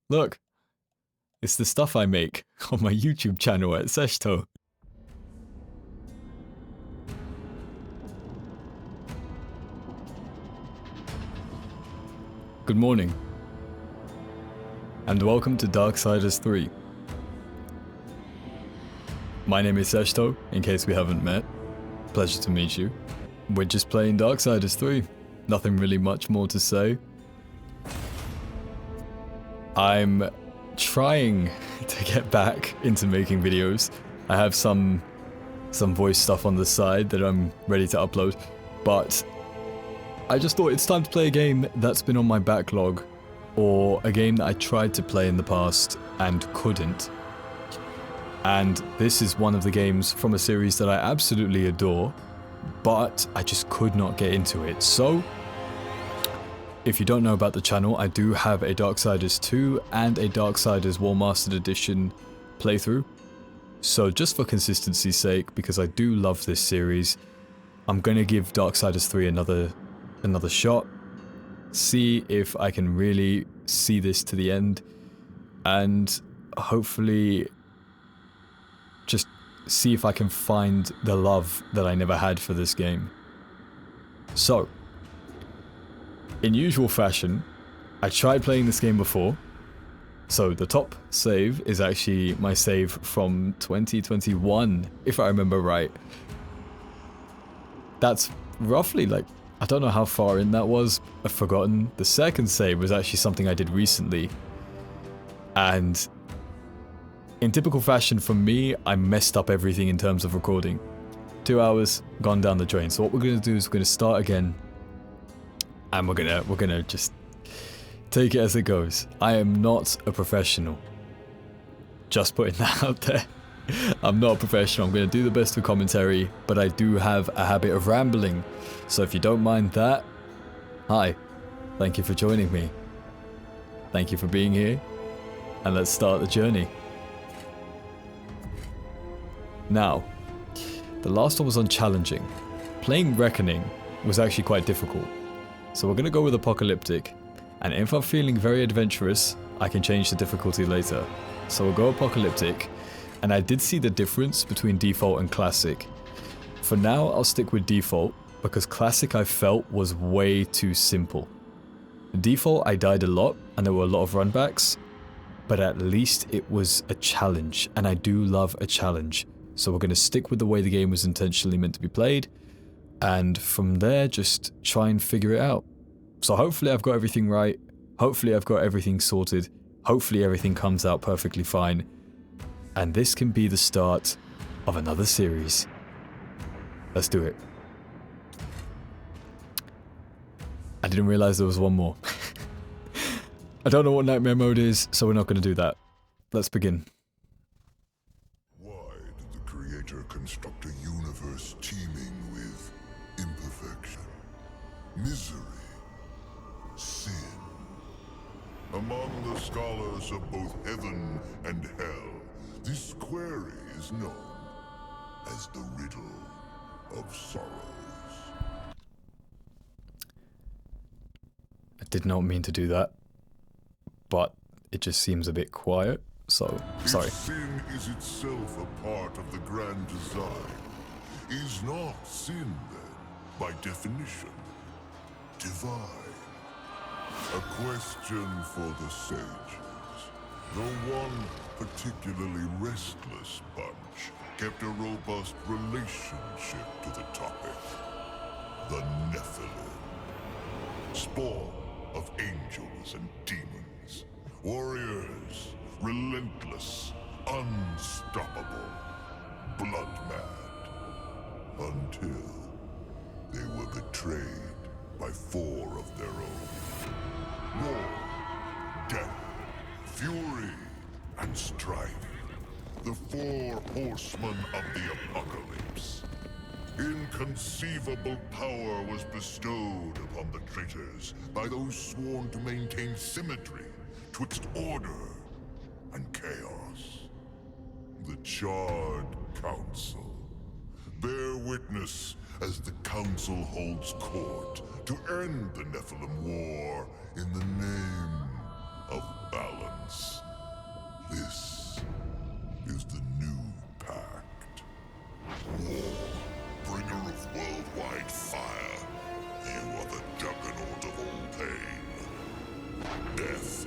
Look, it's the stuff I make on my YouTube channel at Seshto. Good morning, and welcome to Darksiders 3. My name is Seshto, in case we haven't met. Pleasure to meet you. We're just playing Darksiders 3. Nothing really much more to say. I'm trying to get back into making videos. I have some voice stuff on the side that I'm ready to upload, but I just thought it's time to play a game that's been on my backlog, or a game that I tried to play in the past and couldn't. And this is one of the games from a series that I absolutely adore, but I just could not get into it. So, if you don't know about the channel, I do have a Darksiders 2 and a Darksiders War Mastered Edition playthrough. So just for consistency's sake, because I do love this series, I'm going to give Darksiders 3 another shot, see if I can really see this to the end, and hopefully just see if I can find the love that I never had for this game. So, in usual fashion, I tried playing this game before, so the top save is actually my save from 2021, if I remember right. That's roughly like, I don't know how far in that was, I've forgotten. The second save was actually something I did recently, and in typical fashion for me, I messed up everything in terms of recording. 2 hours, gone down the drain. So what we're going to do is we're going to start again, and we're gonna just take it as it goes. I am not a professional. Just putting that out there. I'm not a professional. I'm going to do the best for commentary, but I do have a habit of rambling. So if you don't mind that, hi. Thank you for joining me. Thank you for being here. And let's start the journey. Now, the last one was on challenging. Playing Reckoning was actually quite difficult. So we're going to go with Apocalyptic. And if I'm feeling very adventurous, I can change the difficulty later. So we'll go Apocalyptic. And I did see the difference between Default and Classic. For now, I'll stick with Default, because Classic I felt was way too simple. Default, I died a lot, and there were a lot of runbacks, but at least it was a challenge, and I do love a challenge. So we're going to stick with the way the game was intentionally meant to be played, and from there, just try and figure it out. So hopefully I've got everything right, hopefully I've got everything sorted, hopefully everything comes out perfectly fine, and this can be the start of another series. Let's do it. I didn't realize there was one more. I don't know what Nightmare Mode is, so we're not going to do that. Let's begin. Why did the Creator construct a universe teeming with imperfection, misery, sin? Among the scholars of both heaven and hell, this query is known as the riddle of sorrows. I did not mean to do that, but it just seems a bit quiet, so sorry. If sin is itself a part of the grand design, is not sin then, by definition, divine? A question for the sages. The one particularly restless bunch kept a robust relationship to the topic. The Nephilim. Spawn of angels and demons. Warriors, relentless, unstoppable, blood-mad. Until they were betrayed by 4 of their own. War, death, fury, and strife. The 4 horsemen of the apocalypse. Inconceivable power was bestowed upon the traitors by those sworn to maintain symmetry twixt order and chaos. The Charred Council. Bear witness as the Council holds court to end the Nephilim War in the name of balance. This is the new pact. War, bringer of worldwide fire. You are the juggernaut of all pain. Death,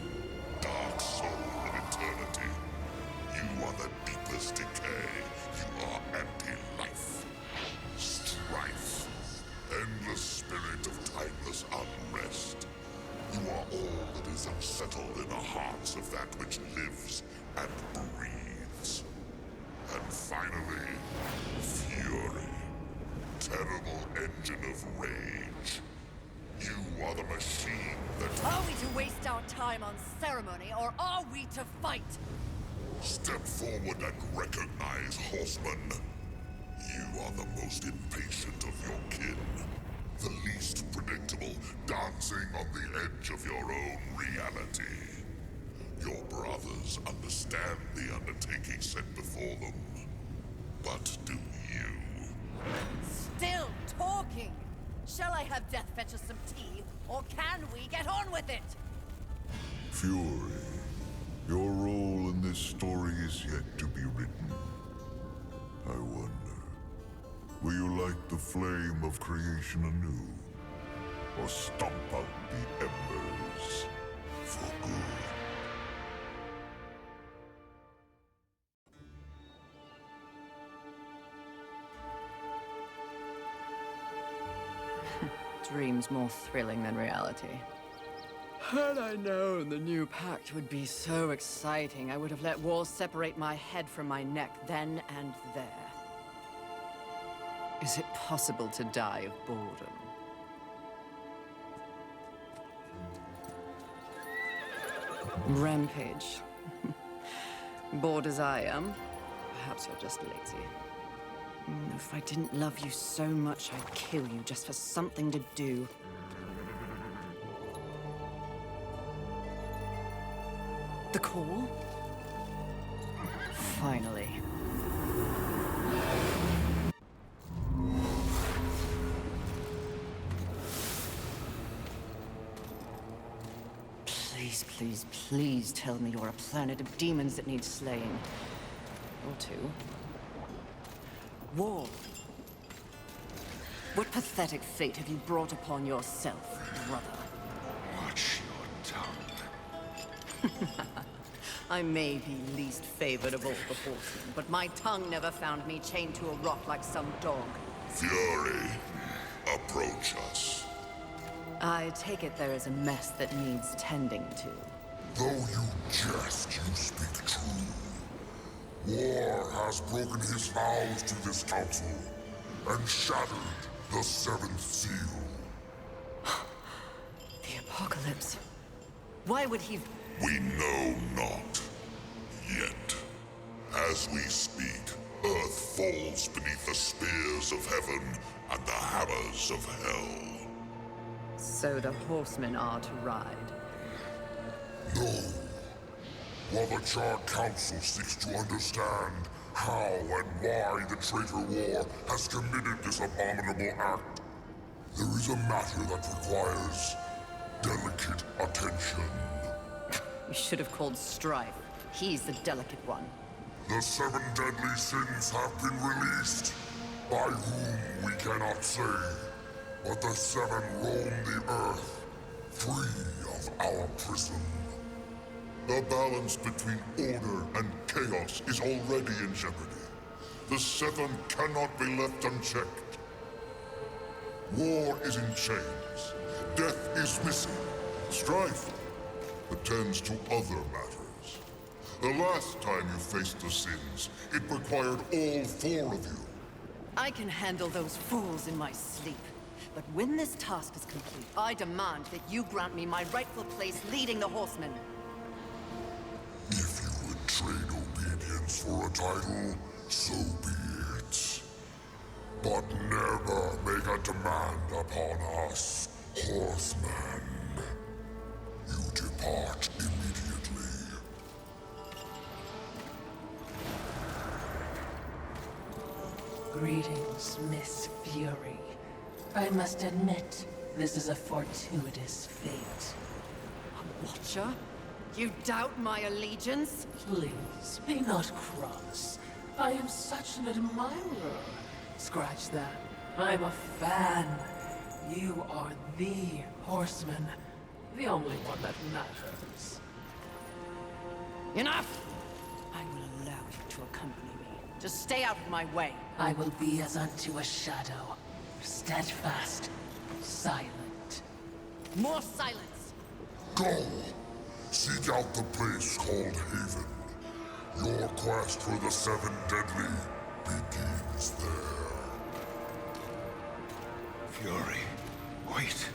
dark soul of eternity. You are the deepest decay. You are anti-life. Strife, endless spirit of timeless unrest. You are all that is unsettled in the hearts of that which lives and breathes. And finally, fury. Terrible engine of rage. You are the machine that... Are we to waste our time on ceremony, or are we to fight? Step forward and recognize, horseman. You are the most impatient of your kin. The least predictable, dancing on the edge of your own reality. Your brothers understand the undertaking set before them. But do you? Still talking! Shall I have Death fetch us some tea, or can we get on with it? Fury, your role in this story is yet to be written. I wonder, will you light the flame of creation anew? Or stomp out the embers for good? Dreams more thrilling than reality. Had I known the new pact would be so exciting, I would have let war separate my head from my neck then and there. Is it possible to die of boredom? Rampage. Bored as I am, perhaps you're just lazy. If I didn't love you so much, I'd kill you just for something to do. The call? Finally. Please, please, please tell me you're a planet of demons that needs slaying. Or two. War. What pathetic fate have you brought upon yourself, brother? Watch your tongue. I may be least favored of all the horsemen, but my tongue never found me chained to a rock like some dog. Fury, approach us. I take it there is a mess that needs tending to. Though you jest, you speak true. War has broken his vows to this council, and shattered the seventh seal. The apocalypse. Why would he... We know not. Yet. As we speak, Earth falls beneath the spears of heaven and the hammers of hell. So the horsemen are to ride. No. While the Charred Council seeks to understand how and why the traitor war has committed this abominable act, there is a matter that requires delicate attention. You should have called Strife. He's the delicate one. The 7 deadly sins have been released, by whom we cannot say, but the 7 roam the earth, free of our prison. The balance between order and chaos is already in jeopardy. The 7 cannot be left unchecked. War is in chains. Death is missing. Strife attends to other matters. The last time you faced the sins, it required all 4 of you. I can handle those fools in my sleep. But when this task is complete, I demand that you grant me my rightful place leading the horsemen. If you would trade obedience for a title, so be it. But never make a demand upon us, horsemen. You depart immediately. Greetings, Miss Fury. I must admit, this is a fortuitous fate. A watcher? You doubt my allegiance? Please, be not cross. I am such an admirer. Scratch that. I'm a fan. You are the horseman. The only one that matters. Enough! I will allow you to accompany me. Just stay out of my way. I will be as unto a shadow. Steadfast. Silent. More silence! Go! Seek out the place called Haven. Your quest for the Seven Deadly begins there. Fury, wait.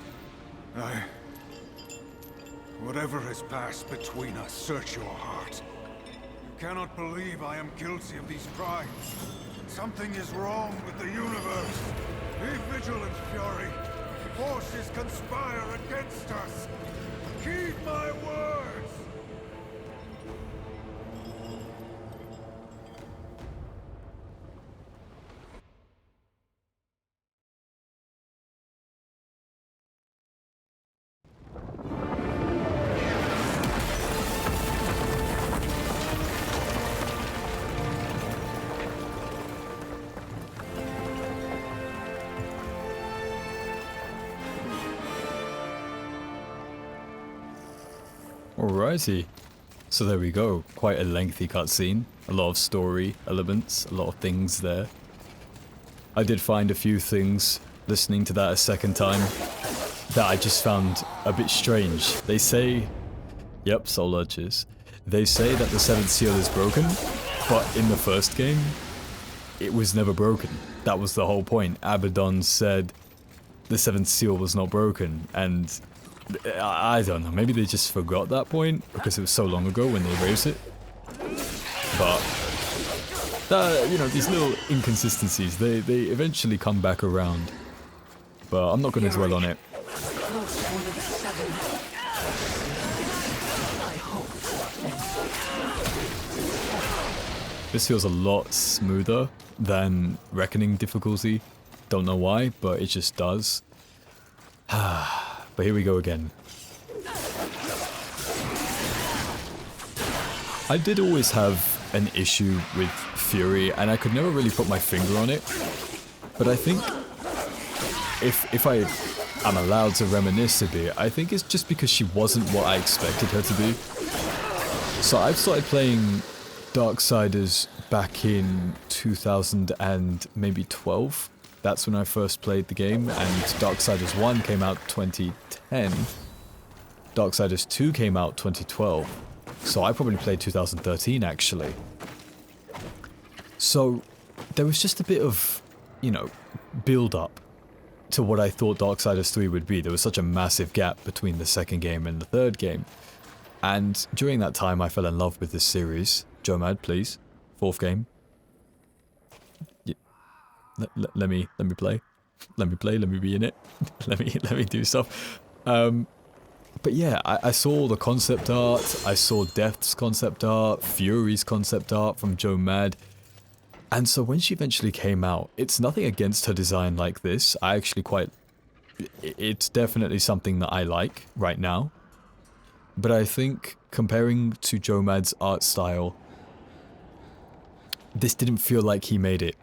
Whatever has passed between us, search your heart. You cannot believe I am guilty of these crimes. Something is wrong with the universe. Be vigilant, Fury. Forces conspire against us. Keep my words! Alrighty, so there we go. Quite a lengthy cutscene, a lot of story elements, a lot of things there. I did find a few things listening to that a second time that I just found a bit strange. They say, yep, Soul Urges. They say that the seventh seal is broken, but in the first game, it was never broken. That was the whole point. Abaddon said the seventh seal was not broken, and I don't know, maybe they just forgot that point because it was so long ago when they erased it. But, you know, these little inconsistencies, they eventually come back around. But I'm not going to dwell on it. This feels a lot smoother than Reckoning difficulty. Don't know why, but it just does. But here we go again. I did always have an issue with Fury, and I could never really put my finger on it. But I think if I'm allowed to reminisce a bit, I think it's just because she wasn't what I expected her to be. So I've started playing Darksiders back in 2000 and maybe 12. That's when I first played the game, and Darksiders 1 came out 2010. Darksiders 2 came out 2012. So I probably played 2013 actually. So there was just a bit of, you know, build up to what I thought Darksiders 3 would be. There was such a massive gap between the second game and the third game. And during that time I fell in love with this series. Jomad, please. Fourth game. Let me play. Let me be in it. let me do stuff. But yeah, I saw the concept art, I saw Death's concept art, Fury's concept art from Jomad. And so when she eventually came out, it's nothing against her design like this. I actually it's definitely something that I like right now. But I think comparing to Jomad's art style, this didn't feel like he made it.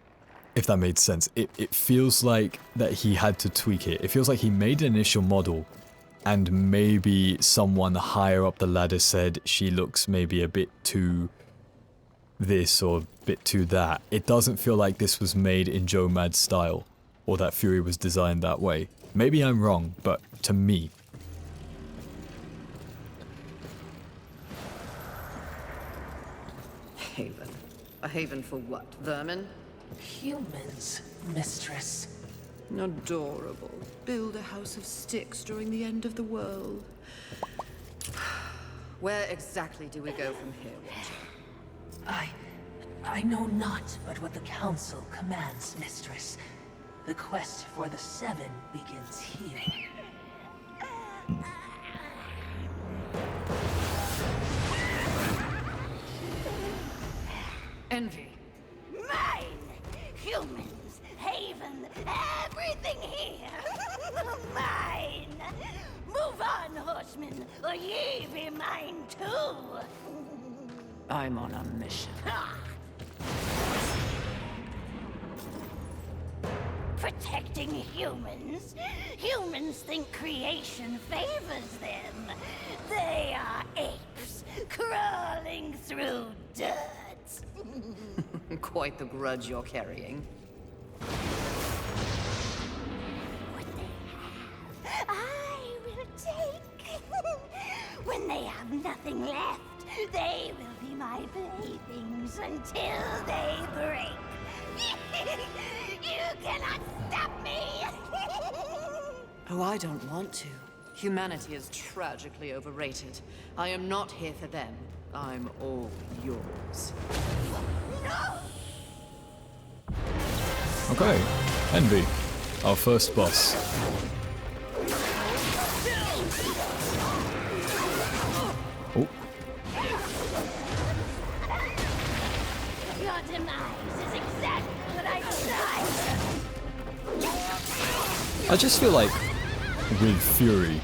If that made sense. It feels like that he had to tweak it. It feels like he made an initial model and maybe someone higher up the ladder said she looks maybe a bit too this or a bit too that. It doesn't feel like this was made in Jomad's style or that Fury was designed that way. Maybe I'm wrong, but to me. Haven. A haven for what? Vermin? Humans, mistress. Adorable. Build a house of sticks during the end of the world. Where exactly do we go from here, Watcher? I know not but what the Council commands, mistress. The quest for the Seven begins here. Envy. Mine! Humans, Haven, everything here! Mine! Move on, horse horsemen, or ye be mine too. I'm on a mission. Protecting humans? Humans think creation favors them. They are apes, crawling through dirt. Quite the grudge you're carrying. What they have, I will take. When they have nothing left, they will be my playthings until they break. You cannot stop me! Oh, I don't want to. Humanity is tragically overrated. I am not here for them. I'm all yours. Okay, Envy, our first boss. Oh, Your demise is exactly what I designed. I just feel like with Fury,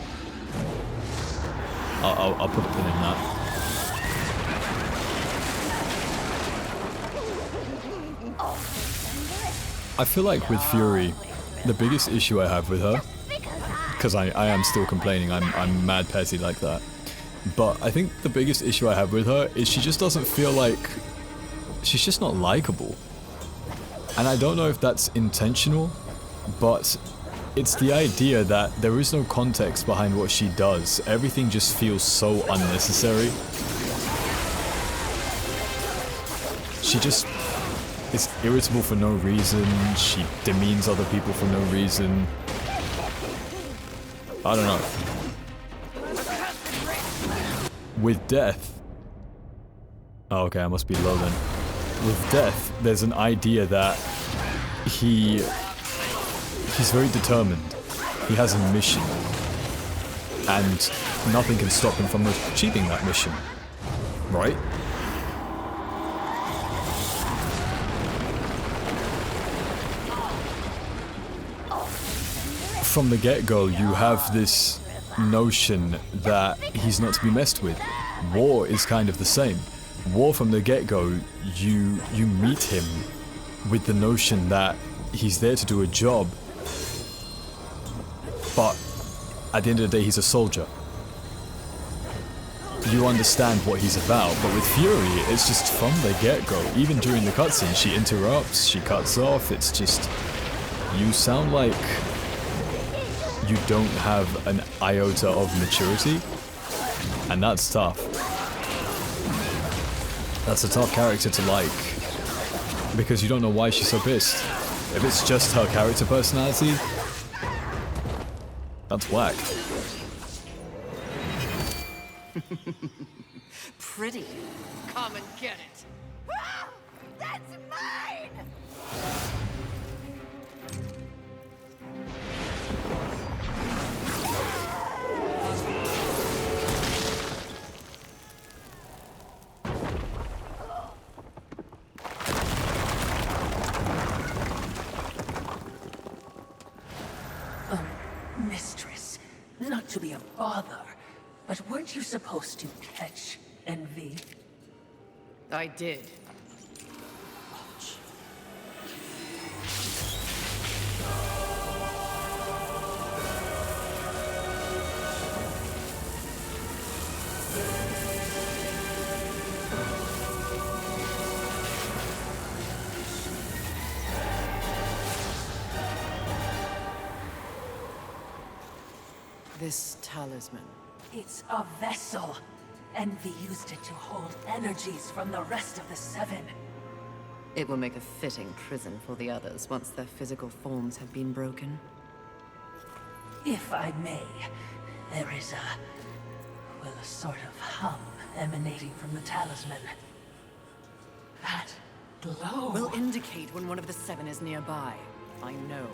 I'll put a pin in that. I feel like with Fury, the biggest issue I have with her, because I am still complaining, I'm mad petty like that, but I think the biggest issue I have with her is she just doesn't feel like, she's just not likable. And I don't know if that's intentional, but it's the idea that there is no context behind what she does. Everything just feels so unnecessary. She just is irritable for no reason. She demeans other people for no reason. I don't know. With Death... Oh, okay, I must be low then. With Death, there's an idea that he's very determined. He has a mission. And nothing can stop him from achieving that mission. Right? From the get-go, you have this notion that he's not to be messed with. War is kind of the same. War from the get-go, you meet him with the notion that he's there to do a job, but at the end of the day, he's a soldier. You understand what he's about, but with Fury, it's just from the get-go. Even during the cutscene, she interrupts, she cuts off, it's just... You sound like you don't have an iota of maturity, and that's tough. That's a tough character to like, because you don't know why she's so pissed. If it's just her character personality, that's whack. Pretty. Come and get it. Ah, that's mine! Mistress, not to be a bother, but weren't you supposed to catch Envy? I did. This talisman. It's a vessel. Envy used it to hold energies from the rest of the Seven. It will make a fitting prison for the others once their physical forms have been broken. If I may, there is a sort of hum emanating from the talisman. That glow. Will indicate when one of the Seven is nearby. I know.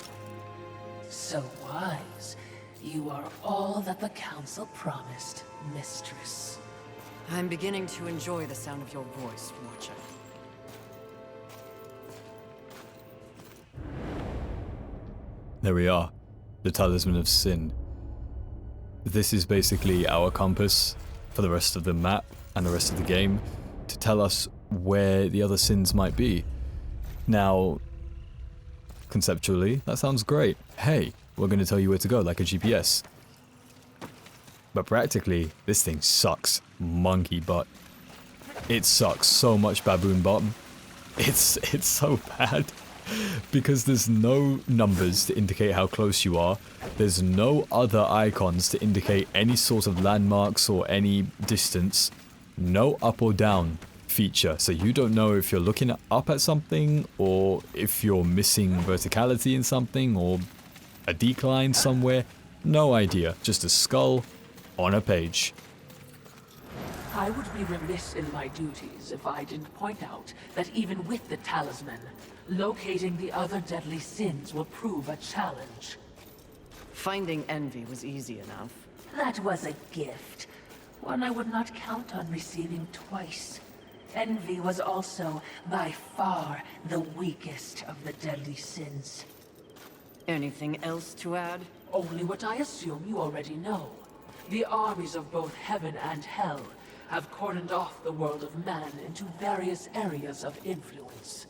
So wise. You are all that the Council promised, Mistress. I'm beginning to enjoy the sound of your voice, Watcher. There we are. The Talisman of Sin. this is basically our compass for the rest of the map and the rest of the game to tell us where the other sins might be. Now, conceptually, that sounds great. Hey, we're going to tell you where to go, like a GPS. But practically, this thing sucks monkey butt. It sucks so much baboon bottom. It's so bad. Because there's no numbers to indicate how close you are. There's no other icons to indicate any sort of landmarks or any distance. No up or down feature. So you don't know if you're looking up at something or if you're missing verticality in something or a decline somewhere. No idea. Just a skull on a page. I would be remiss in my duties if I didn't point out that even with the talisman, locating the other deadly sins will prove a challenge. Finding envy was easy enough. That was a gift, one I would not count on receiving twice. Envy was also, by far, the weakest of the deadly sins. Anything else to add? Only what I assume you already know. The armies of both heaven and hell have cordoned off the world of man into various areas of influence.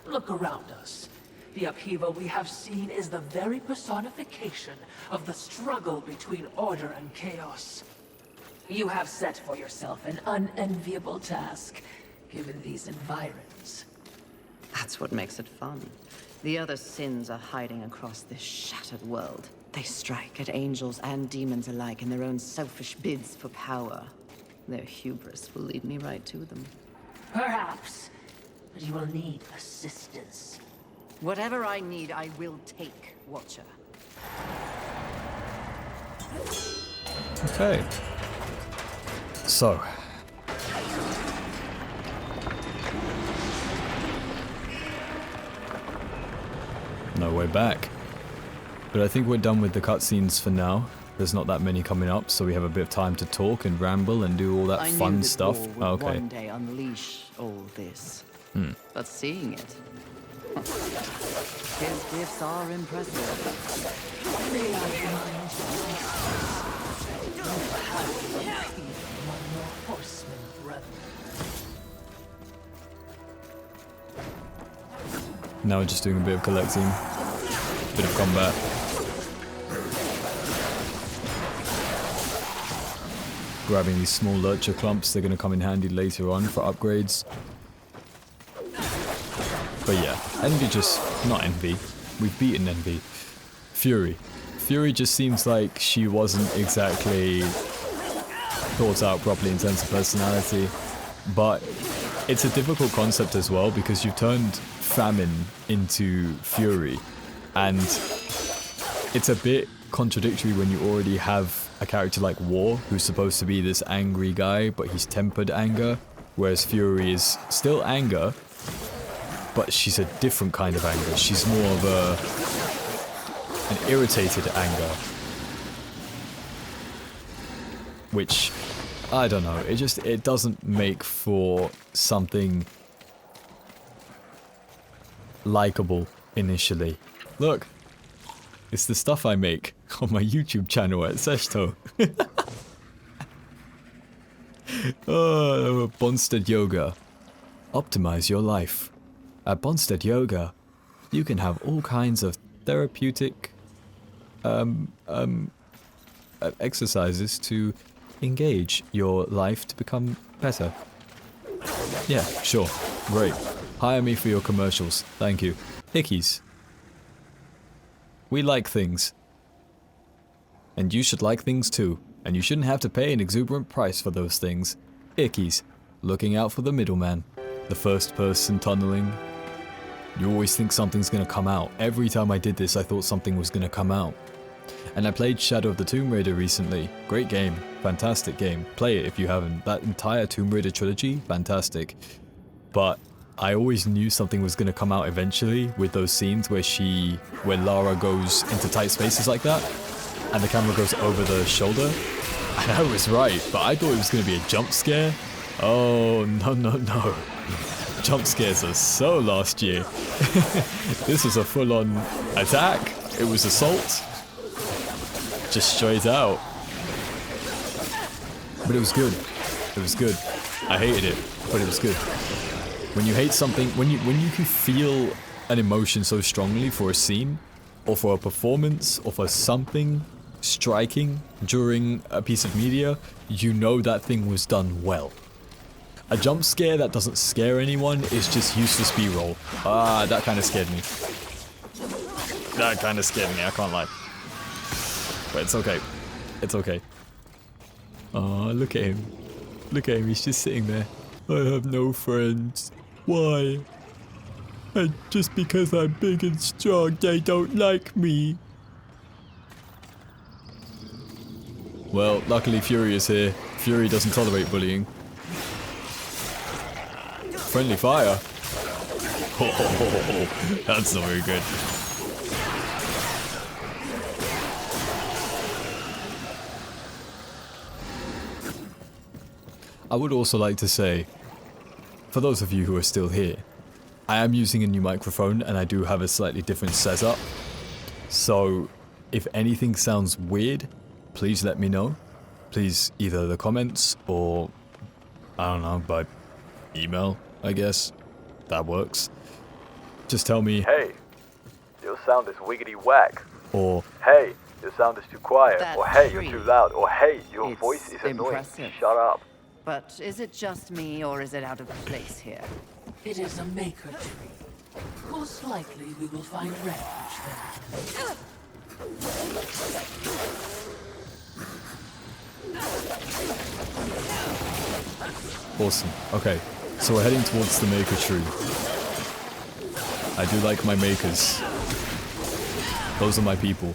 Look around us. The upheaval we have seen is the very personification of the struggle between order and chaos. You have set for yourself an unenviable task, given these environs. That's what makes it fun. The other sins are hiding across this shattered world. They strike at angels and demons alike in their own selfish bids for power. Their hubris will lead me right to them. Perhaps, but you will need assistance. Whatever I need, I will take, Watcher. Okay. So. No way back. But I think we're done with the cutscenes for now. There's not that many coming up, so we have a bit of time to talk and ramble and do all that fun stuff. War would one day unleash all this. But seeing it, his gifts are impressive. May I remind you, you have among your horsemen, brother. Now we're just doing a bit of collecting, bit of combat. Grabbing these small lurcher clumps, they're going to come in handy later on for upgrades. But yeah, Envy not Envy, we've beaten Envy. Fury. Fury just seems like she wasn't exactly thought out properly in terms of personality. But it's a difficult concept as well because you've turned Famine into Fury. And it's a bit contradictory when you already have a character like War, who's supposed to be this angry guy, but he's tempered anger, whereas Fury is still anger, but she's a different kind of anger. She's more of an irritated anger, which, I don't know, it doesn't make for something likable initially. Look, it's the stuff I make on my YouTube channel at Seshto. Oh, Bonsted Yoga. Optimize your life. At Bonsted Yoga, you can have all kinds of therapeutic exercises to engage your life to become better. Yeah, sure. Great. Hire me for your commercials. Thank you. Hickeys. We like things. And you should like things too. And you shouldn't have to pay an exuberant price for those things. Ickies. Looking out for the middleman. The first person tunneling. You always think something's gonna come out. Every time I did this, I thought something was gonna come out. And I played Shadow of the Tomb Raider recently. Great game. Fantastic game. Play it if you haven't. That entire Tomb Raider trilogy, fantastic. But I always knew something was gonna come out eventually with those scenes where Lara goes into tight spaces like that, and the camera goes over the shoulder. And I was right, but I thought it was gonna be a jump scare. Oh, no. Jump scares are so last year. This was a full-on attack. It was assault. Just straight out. But it was good. It was good. I hated it, but it was good. When you hate something, when you can feel an emotion so strongly for a scene, or for a performance, or for something striking during a piece of media, you know that thing was done well. A jump scare that doesn't scare anyone is just useless B-roll. Ah, that kind of scared me. That kind of scared me, I can't lie. But it's okay. It's okay. Ah, look at him. Look at him, he's just sitting there. I have no friends. Why? And just because I'm big and strong, they don't like me. Well, luckily Fury is here. Fury doesn't tolerate bullying. Friendly fire. Oh, that's not very good. I would also like to say, for those of you who are still here, I am using a new microphone and I do have a slightly different setup. So, if anything sounds weird, please let me know. Please, either the comments or, I don't know, by email, I guess. That works. Just tell me, Hey, your sound is wiggity whack. or Hey, your sound is too quiet. That Or hey, you're tree. too loud. Or hey, your It's voice is annoying. impressive. Shut up. But is it just me, or is it out of place here? It is a maker tree. Most likely we will find refuge there. awesome. Okay, so we're heading towards the maker tree. I do like my makers. Those are my people.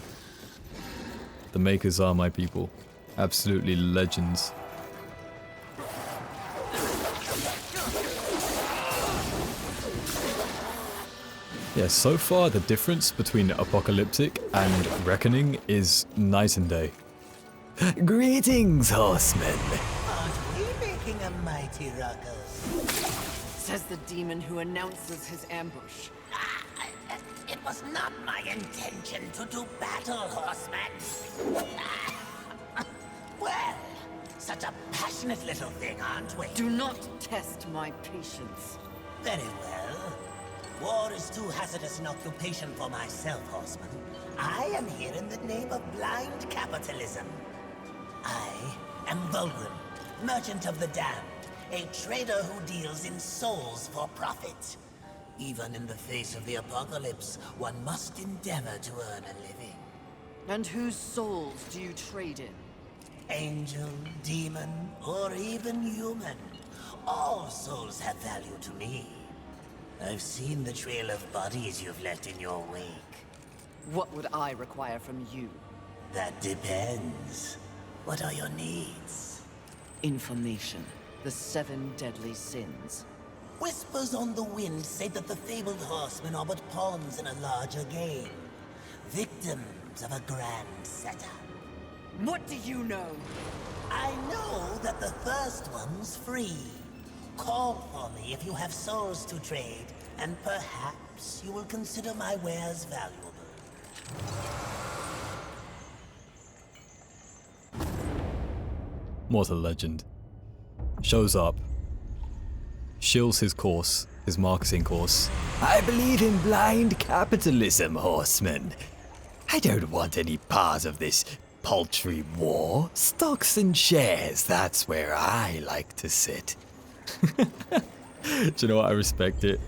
The makers are my people. Absolutely legends. Yeah, so far the difference between Apocalyptic and Reckoning is night and day. Greetings, horsemen. Aren't we making a mighty ruckus? Says the demon who announces his ambush. It was not my intention to do battle, horseman. Well, such a passionate little thing, aren't we? Do not test my patience. Very well. War is too hazardous an occupation for myself, horseman. I am here in the name of blind capitalism. I am Vulgrim, merchant of the damned, a trader who deals in souls for profit. Even in the face of the apocalypse, one must endeavor to earn a living. And whose souls do you trade in? Angel, demon, or even human. All souls have value to me. I've seen the trail of bodies you've left in your wake. What would I require from you? That depends. What are your needs? Information. The 7 deadly sins. Whispers on the wind say that the fabled horsemen are but pawns in a larger game. Victims of a grand setup. What do you know? I know that the first one's free. Call for me if you have souls to trade, and perhaps you will consider my wares valuable. What a legend. Shows up. Shills his course, his marketing course. I believe in blind capitalism, horseman. I don't want any part of this paltry war. Stocks and shares, that's where I like to sit. Do you know what? I respect it.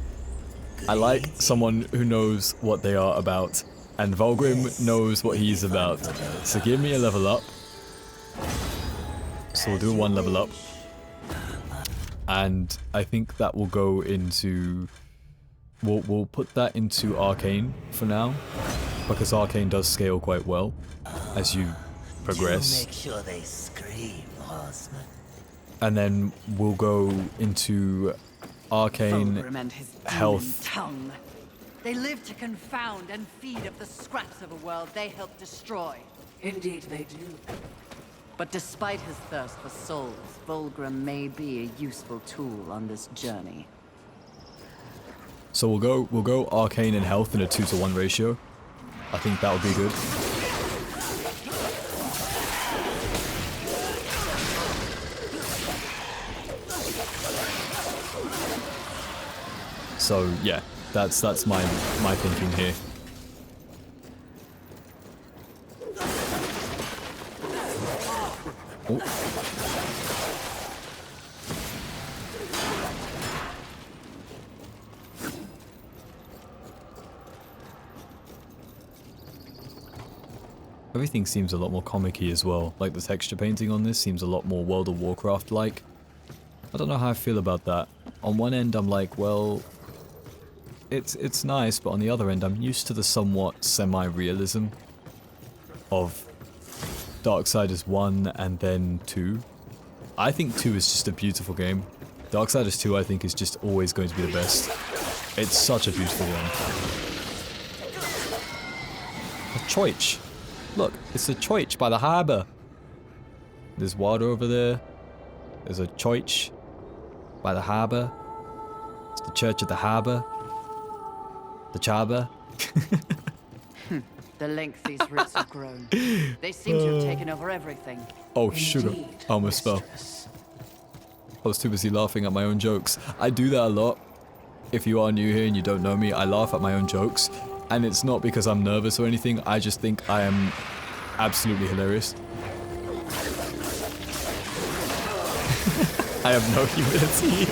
I like someone who knows what they are about, and Vulgrim knows what he's about. So give me a level up. So we'll do 1 level up. And I think that will go into... We'll put that into Arcane for now, because Arcane does scale quite well as you progress. Make sure they scream, horseman. And then we'll go into Arcane Fulgrim and his demon Health. tongue. They live to confound and feed up the scraps of a world they help destroy. Indeed they do. But despite his thirst for souls, Fulgrim may be a useful tool on this journey. So we'll go Arcane and Health in a 2-to-1 ratio. I think that would be good. So yeah, that's my thinking here. Oh. Everything seems a lot more comic-y as well. Like the texture painting on this seems a lot more World of Warcraft-like. I don't know how I feel about that. On one end I'm like, well, it's nice, but on the other end I'm used to the somewhat semi-realism of Darksiders 1 and then 2. I think 2 is just a beautiful game. Darksiders 2 I think is just always going to be the best. It's such a beautiful one. A choich. Look, it's a choich by the harbour. There's water over there. There's a choich by the harbour. It's the church at the harbour. The charbour. The length these roots have grown. They seem to have taken over everything. Oh, sugar. I almost fell. I was too busy laughing at my own jokes. I do that a lot. If you are new here and you don't know me, I laugh at my own jokes. And it's not because I'm nervous or anything, I just think I am absolutely hilarious. I have no humility.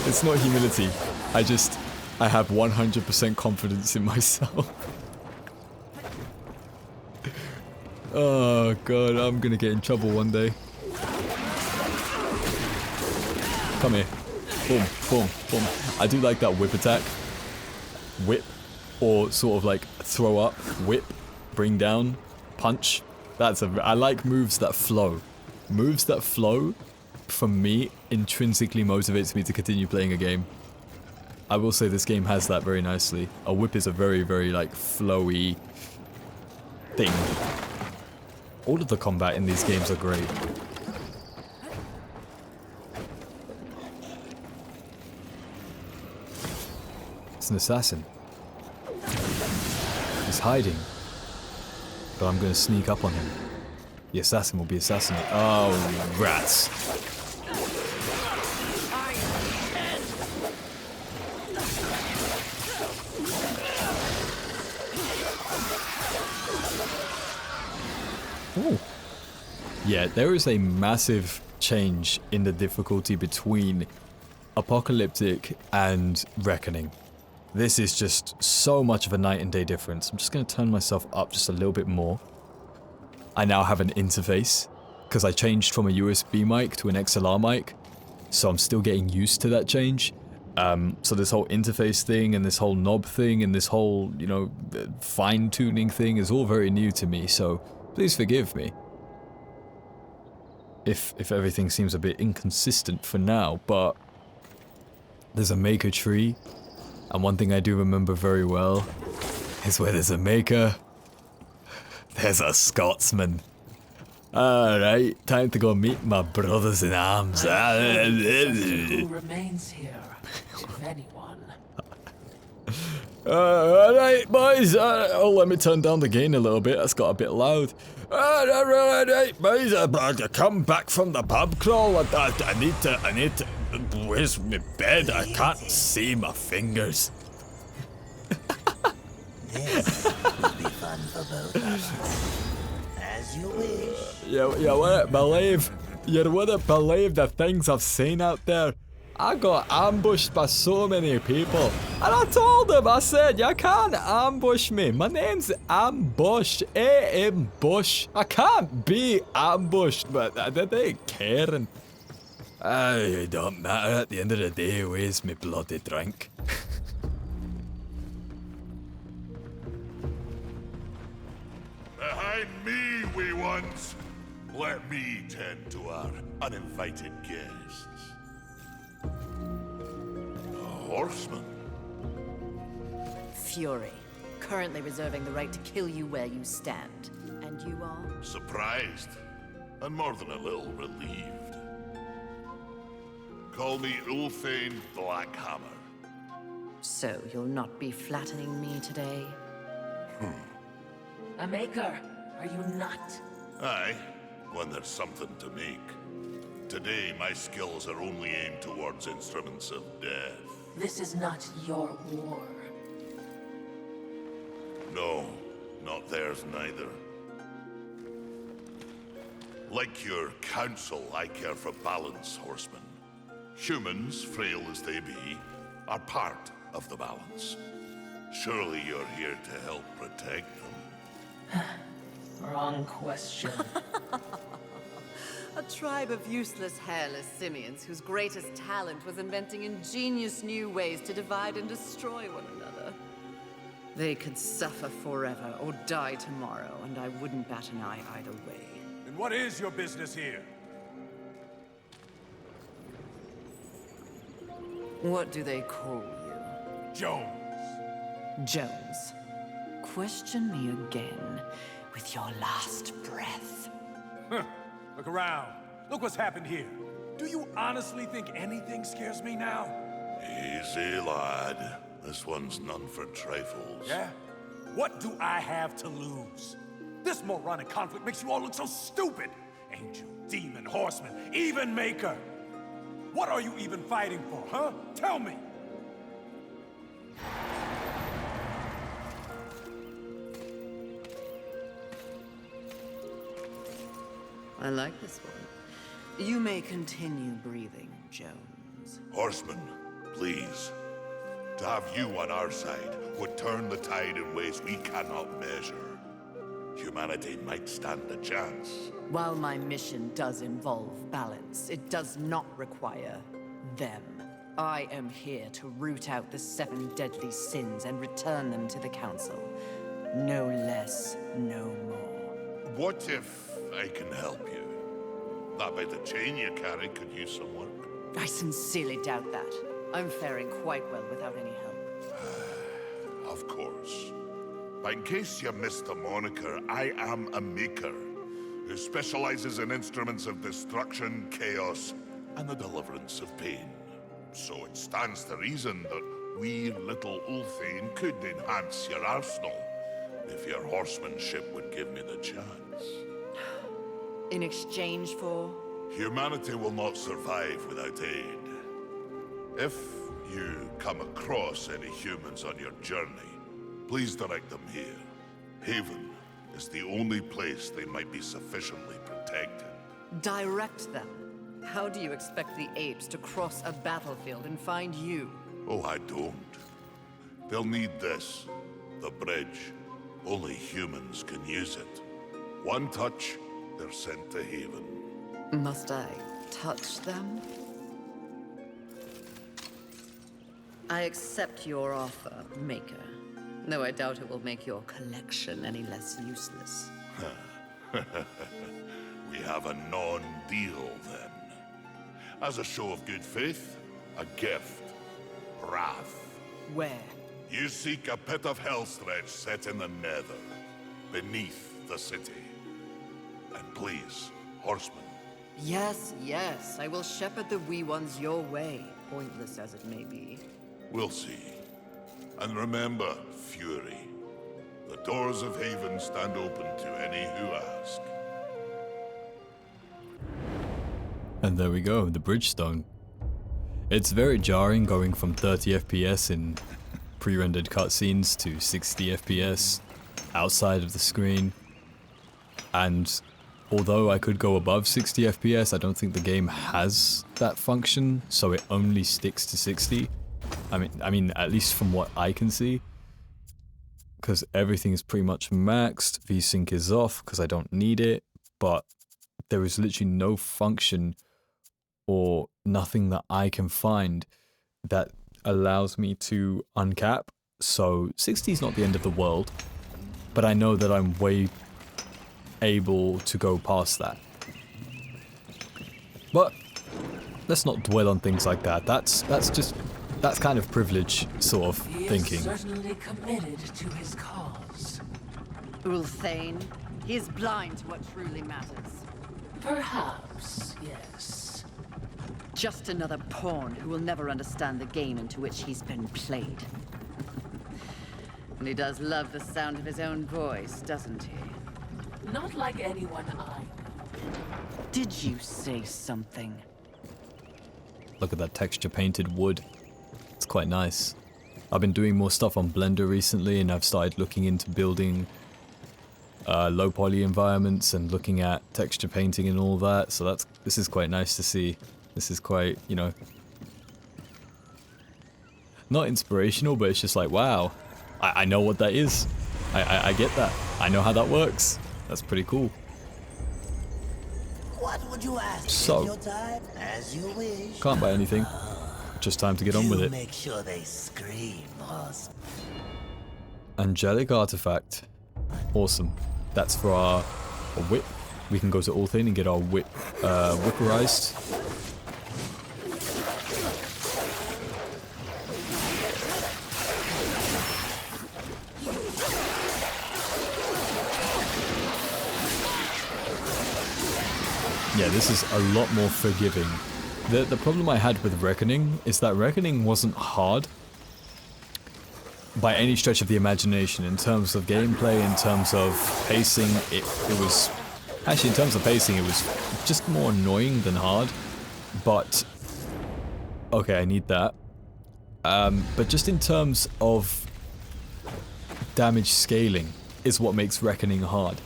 It's not humility. I have 100% confidence in myself. Oh god, I'm gonna get in trouble one day. Come here. Boom, boom, boom. I do like that whip attack. Whip, or sort of like throw up, whip, bring down, punch. I like moves that flow. Moves that flow, for me, intrinsically motivates me to continue playing a game. I will say this game has that very nicely. A whip is a very, very like flowy thing. All of the combat in these games are great. It's an assassin. He's hiding. But I'm gonna sneak up on him. The assassin will be assassinated. Oh, rats. Ooh. Yeah, there is a massive change in the difficulty between Apocalyptic and Reckoning. This is just so much of a night and day difference. I'm just going to turn myself up just a little bit more. I now have an interface, because I changed from a USB mic to an XLR mic, so I'm still getting used to that change. So this whole interface thing, and this whole knob thing, and this whole, you know, fine-tuning thing is all very new to me, so please forgive me if everything seems a bit inconsistent for now, but there's a maker tree, and one thing I do remember very well is where there's a maker, there's a Scotsman. Alright, time to go meet my brothers in arms. Who remains here, if anyone? Alright, boys. Let me turn down the gain a little bit. That's got a bit loud. Alright, boys. I come back from the pub crawl. I need to. Where's my bed? I can't see my fingers. This will be fun for both of us. As you wish. You wouldn't believe the things I've seen out there. I got ambushed by so many people. And I told them, I said, you can't ambush me. My name's Ambush. A.M. Bush. I can't be ambushed, but they ain't caring. It don't matter at the end of the day, where's me bloody drink? Behind me, wee ones. Let me tend to our uninvited guests. A horseman. Fury, currently reserving the right to kill you where you stand. And you are? Surprised, and more than a little relieved. Call me Ulfane Blackhammer. So you'll not be flattening me today? A maker, are you not? Aye, when there's something to make. Today, my skills are only aimed towards instruments of death. This is not your war. No, not theirs neither. Like your council, I care for balance, Horseman. Humans, frail as they be, are part of the balance. Surely you're here to help protect them. Wrong question. A tribe of useless, hairless simians whose greatest talent was inventing ingenious new ways to divide and destroy one another. They could suffer forever or die tomorrow, and I wouldn't bat an eye either way. And what is your business here? What do they call you? Jones. Jones. Question me again with your last breath. Look around. Look what's happened here. Do you honestly think anything scares me now? Easy, lad. This one's none for trifles. Yeah? What do I have to lose? This moronic conflict makes you all look so stupid. Angel, demon, horseman, even maker. What are you even fighting for, huh? Tell me! I like this one. You may continue breathing, Jones. Horseman, please. To have you on our side would turn the tide in ways we cannot measure. Humanity might stand a chance. While my mission does involve balance, it does not require them. I am here to root out the 7 deadly sins and return them to the Council. No less, no more. What if I can help you? That bit of chain you carry could use some work. I sincerely doubt that. I'm faring quite well without any help. Of course. But in case you missed the moniker, I am a maker who specializes in instruments of destruction, chaos, and the deliverance of pain. So it stands to reason that we little Ulthane could enhance your arsenal if your horsemanship would give me the chance. In exchange for? Humanity will not survive without aid. If you come across any humans on your journey, please direct them here. Haven is the only place they might be sufficiently protected. Direct them? How do you expect the apes to cross a battlefield and find you? Oh, I don't. They'll need this. The bridge. Only humans can use it. One touch, they're sent to Haven. Must I touch them? I accept your offer, Maker. Though I doubt it will make your collection any less useless. We have a non-deal, then. As a show of good faith, a gift. Wrath. Where? You seek a pit of hellstretch set in the nether, beneath the city. And please, horsemen. Yes, yes. I will shepherd the wee ones your way, pointless as it may be. We'll see. And remember, Fury. The doors of Haven stand open to any who ask. And there we go, the Bridgestone. It's very jarring going from 30 FPS in pre-rendered cutscenes to 60 FPS outside of the screen. And although I could go above 60 FPS, I don't think the game has that function, so it only sticks to 60. I mean, at least from what I can see. Because everything is pretty much maxed, VSync is off because I don't need it, but there is literally no function or nothing that I can find that allows me to uncap. So 60 is not the end of the world, but I know that I'm way able to go past that. But let's not dwell on things like that. That's kind of privilege sort of thinking. He is certainly committed to his cause. Ulthane, he is blind to what truly matters. Perhaps, yes. Just another pawn who will never understand the game into which he's been played. And he does love the sound of his own voice, doesn't he? Not like anyone I know. Did you say something? Look at that texture painted wood. It's quite nice. I've been doing more stuff on Blender recently, and I've started looking into building low poly environments and looking at texture painting and all that. So this is quite nice to see. This is quite, you know, not inspirational, but it's just like, wow, I know what that is. I get that. I know how that works. That's pretty cool. What would you ask? So, Take your time, as you wish. Can't buy anything. Just time to get on with it. Make sure they scream, boss. Angelic artifact. Awesome. That's for our whip. We can go to Althane and get our whip whipperized. Yeah, this is a lot more forgiving. The problem I had with Reckoning is that Reckoning wasn't hard by any stretch of the imagination in terms of gameplay, in terms of pacing. It was actually, in terms of pacing, it was just more annoying than hard. But okay, I need that. But just in terms of damage scaling is what makes Reckoning hard.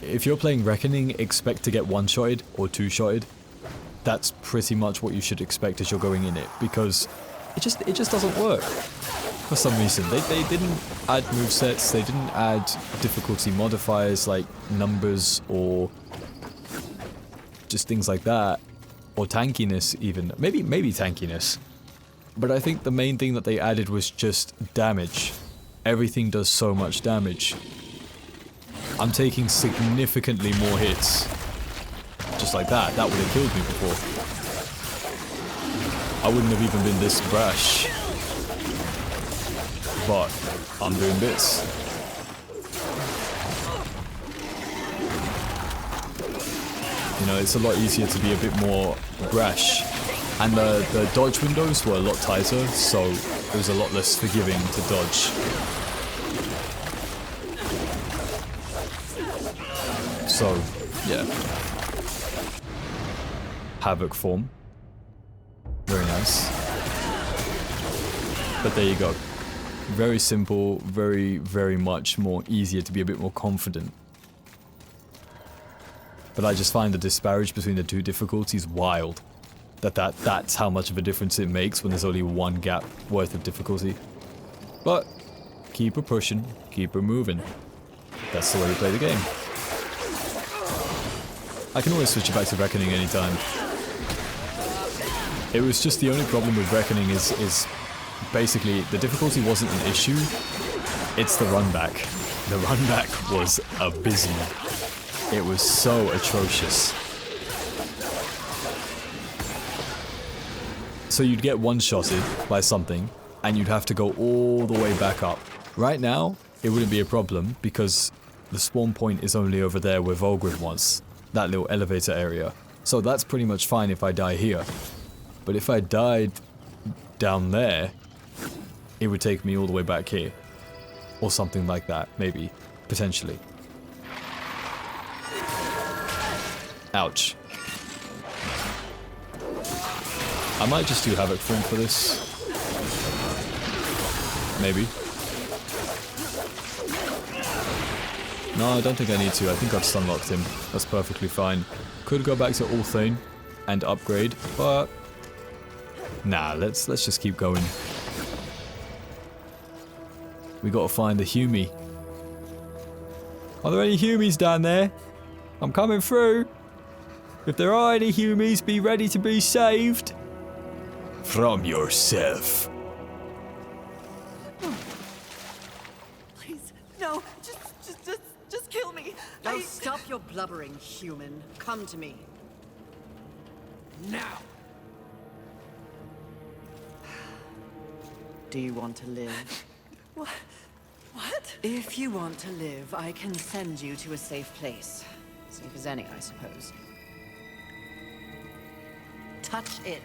If you're playing Reckoning, expect to get one-shotted or two-shotted. That's pretty much what you should expect as you're going in it, because it just doesn't work for some reason. They didn't add movesets, they didn't add difficulty modifiers like numbers or just things like that, or tankiness even. Maybe tankiness. But I think the main thing that they added was just damage. Everything does so much damage. I'm taking significantly more hits. Just like that. That would have killed me before. I wouldn't have even been this brash. But I'm doing bits. You know, it's a lot easier to be a bit more brash. And the dodge windows were a lot tighter, so it was a lot less forgiving to dodge. So, yeah. Havoc form. Very nice. But there you go. Very simple, very much more easier to be a bit more confident. But I just find the disparage between the two difficulties wild. That's how much of a difference it makes when there's only one gap worth of difficulty. But keep her pushing, keep her moving. That's the way we play the game. I can always switch it back to Reckoning anytime. It was just the only problem with Reckoning is basically the difficulty wasn't an issue, it's the run back. The run back was abysmal. It was so atrocious. So you'd get one-shotted by something, and you'd have to go all the way back up. Right now, it wouldn't be a problem, because the spawn point is only over there where Volgrin was. That little elevator area. So that's pretty much fine if I die here. But if I died down there, it would take me all the way back here. Or something like that, maybe. Potentially. Ouch. I might just do Havoc form for this. Maybe. No, I don't think I need to. I think I've stun-locked him. That's perfectly fine. Could go back to Althane and upgrade, but nah, let's just keep going. We gotta find the Humie. Are there any Humies down there? I'm coming through. If there are any Humies, be ready to be saved from yourself. Please, no, just kill me. Oh, stop your blubbering, human. Come to me. Now! Do you want to live? What? What? If you want to live, I can send you to a safe place. Safe as any, I suppose. Touch it.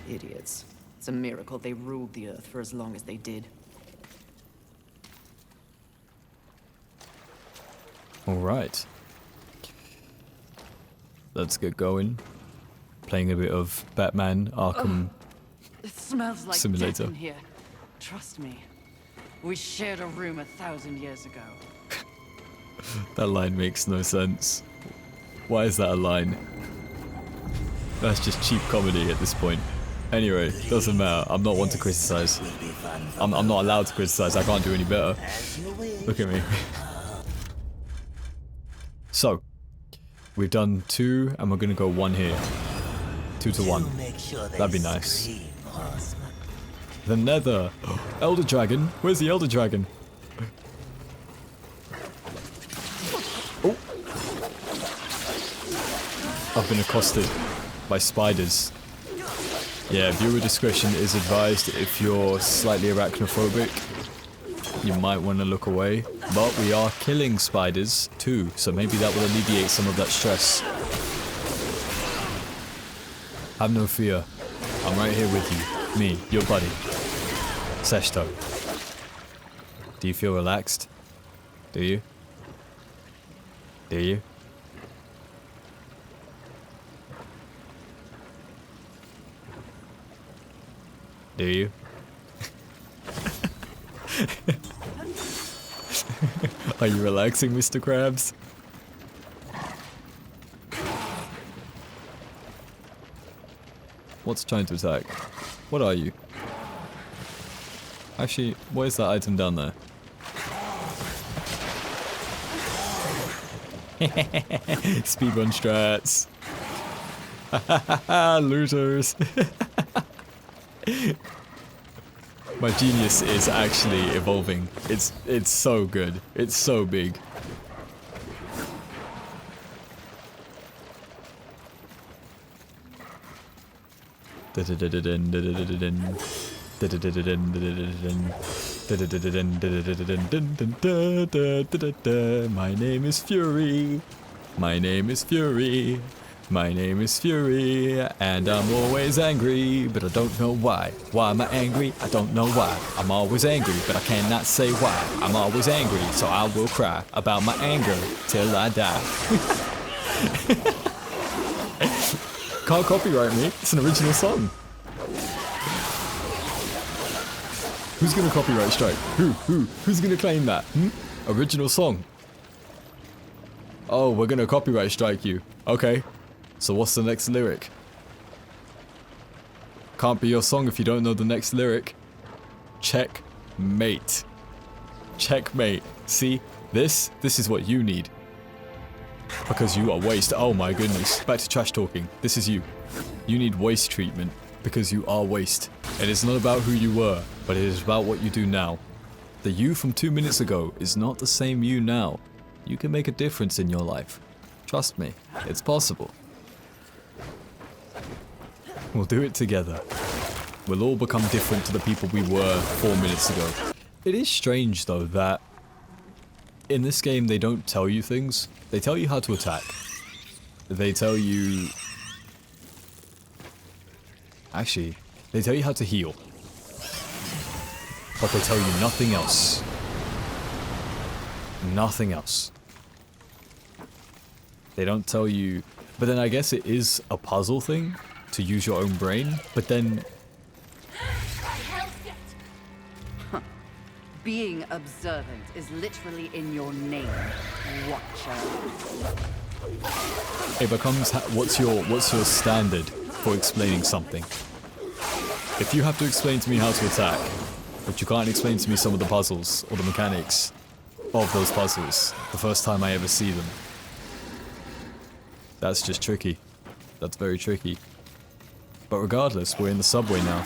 Idiots. It's a miracle they ruled the Earth for as long as they did. Alright. Let's get going. Playing a bit of Batman Arkham It smells like Simulator. death in here. Trust me. We shared a room 1,000 years ago. That line makes no sense. Why is that a line? That's just cheap comedy at this point. Anyway, doesn't matter. I'm not one to criticize. I'm not allowed to criticize. I can't do any better. Look at me. So, we've done 2 and we're gonna go 1 here. 2 to 1. That'd be nice. The Nether. Elder Dragon. Where's the Elder Dragon? Oh. I've been accosted by spiders. Yeah, viewer discretion is advised if you're slightly arachnophobic. You might want to look away. But we are killing spiders too, so maybe that will alleviate some of that stress. Have no fear. I'm right here with you. Me, your buddy. Seshto. Do you feel relaxed? Do you? Do you? Do you? Are you relaxing, Mr. Krabs? What's trying to attack? What are you? Actually, where's that item down there? Speedrun strats. Looters. My genius is actually evolving. It's so good. It's so big. My name is Fury. My name is Fury. My name is Fury, and I'm always angry, but I don't know why. Why am I angry? I don't know why. I'm always angry, but I cannot say why. I'm always angry, so I will cry about my anger till I die. Can't copyright me. It's an original song. Who's gonna copyright strike? Who's gonna claim that? Original song. Oh, we're gonna copyright strike you. Okay. So what's the next lyric? Can't be your song if you don't know the next lyric. Checkmate. Checkmate. See? This is what you need. Because you are waste. Oh my goodness. Back to trash talking. This is you. You need waste treatment. Because you are waste. And it's not about who you were, but it is about what you do now. The you from 2 minutes ago is not the same you now. You can make a difference in your life. Trust me. It's possible. We'll do it together. We'll all become different to the people we were 4 minutes ago. It is strange though that in this game they don't tell you things. They tell you how to attack. They tell you... Actually, they tell you how to heal. But they tell you nothing else. Nothing else. They don't tell you... But then I guess it is a puzzle thing to use your own brain, but then... Being observant is literally in your name, Watcher. It becomes what's your standard for explaining something. If you have to explain to me how to attack, but you can't explain to me some of the puzzles or the mechanics of those puzzles the first time I ever see them, that's just tricky. That's very tricky. But regardless, we're in the subway now.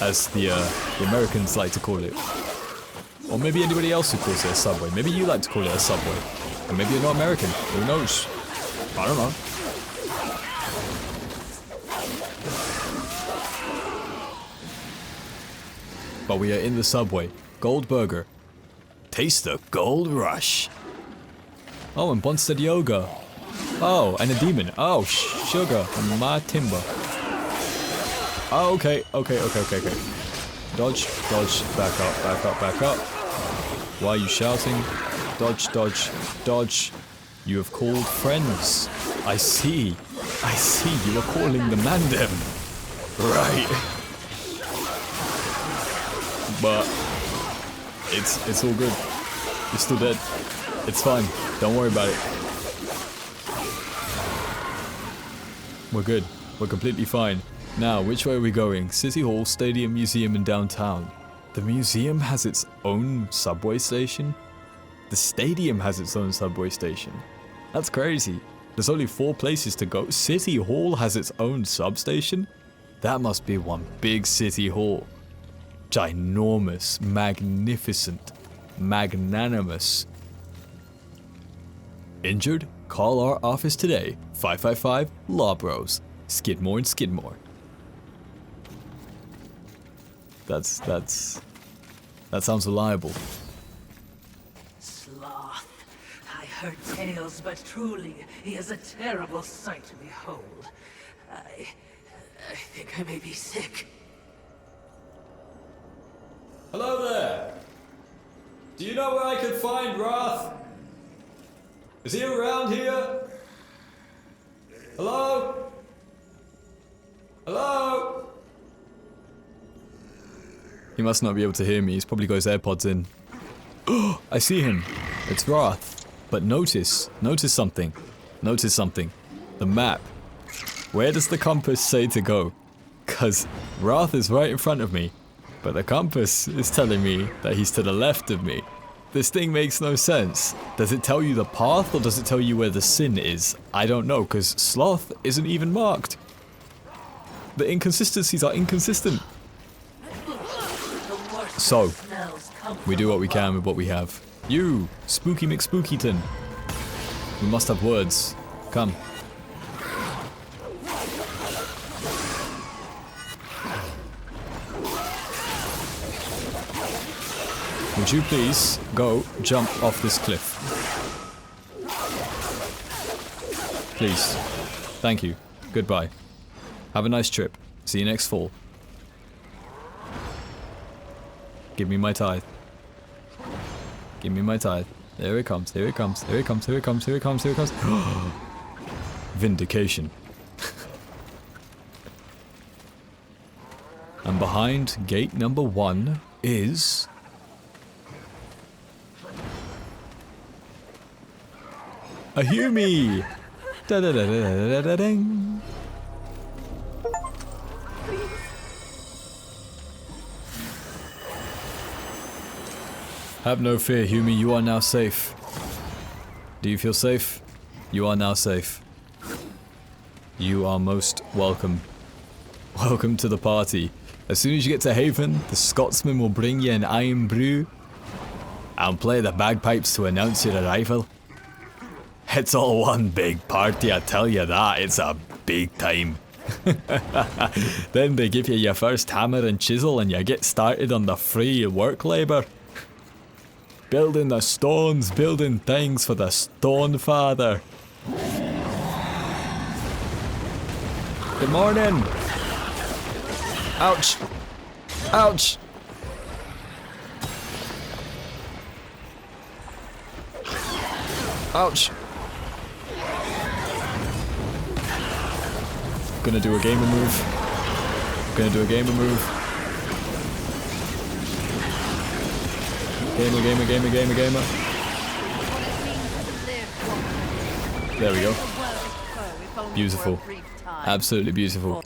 As the Americans like to call it. Or maybe anybody else who calls it a subway. Maybe you like to call it a subway. Or maybe you're not American. Who knows? I don't know. But we are in the subway. Gold burger. Taste the gold rush. Oh, and Bonsted yoga. Oh, and a demon. Oh, sugar and my timber. Oh, okay. Dodge, dodge, back up, back up, back up. Why are you shouting? Dodge, dodge, dodge. You have called friends. I see. You are calling the Mandem. Right. But it's all good. You're still dead. It's fine. Don't worry about it. We're good. We're completely fine. Now, which way are we going? City Hall, Stadium, Museum, and downtown. The museum has its own subway station? The stadium has its own subway station. That's crazy. There's only 4 places to go. City Hall has its own substation? That must be one big City Hall. Ginormous, magnificent, magnanimous. Injured? Call our office today. 555 Law Bros. Skidmore and Skidmore. That sounds reliable. Sloth. I heard tales, but truly, he is a terrible sight to behold. I think I may be sick. Hello there. Do you know where I could find Wrath? Is he around here? Hello? Hello? He must not be able to hear me. He's probably got his AirPods in. Oh, I see him. It's Wrath. But notice something. Notice something. The map. Where does the compass say to go? 'Cause Wrath is right in front of me, but the compass is telling me that he's to the left of me. This thing makes no sense. Does it tell you the path, or does it tell you where the sin is? I don't know, 'cause Sloth isn't even marked. The inconsistencies are inconsistent. So, we do what we can with what we have. You, Spooky McSpookyton. We must have words. Come. Would you please go jump off this cliff? Please. Thank you. Goodbye. Have a nice trip. See you next fall. Give me my tithe. Give me my tithe. There it comes, here it comes, here it comes, here it comes, here it comes, here it comes. Vindication. And behind gate number 1 is... a Hume! Da da da da da da da ding. Have no fear, Hume, you are now safe. Do you feel safe? You are now safe. You are most welcome. Welcome to the party. As soon as you get to Haven, the Scotsman will bring you an iron brew and play the bagpipes to announce your arrival. It's all one big party, I tell you that. It's a big time. Then they give you your first hammer and chisel and you get started on the free work labour. Building the stones, building things for the Stone Father. Good morning. Ouch. Ouch. Ouch. Gonna do a gamer move. Gonna do a gamer move. Gamer, gamer, gamer, gamer, gamer. There we go. Beautiful. Absolutely beautiful.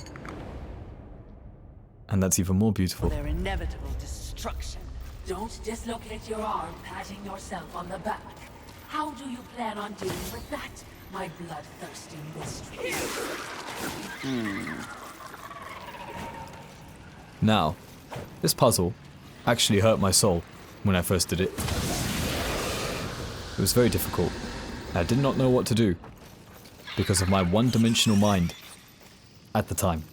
And that's even more beautiful. Their inevitable destruction. Don't dislocate your arm patting yourself on the back. How do you plan on dealing with that, my bloodthirsty mistress? Now, this puzzle actually hurt my soul when I first did it. It was very difficult. I did not know what to do because of my one-dimensional mind at the time.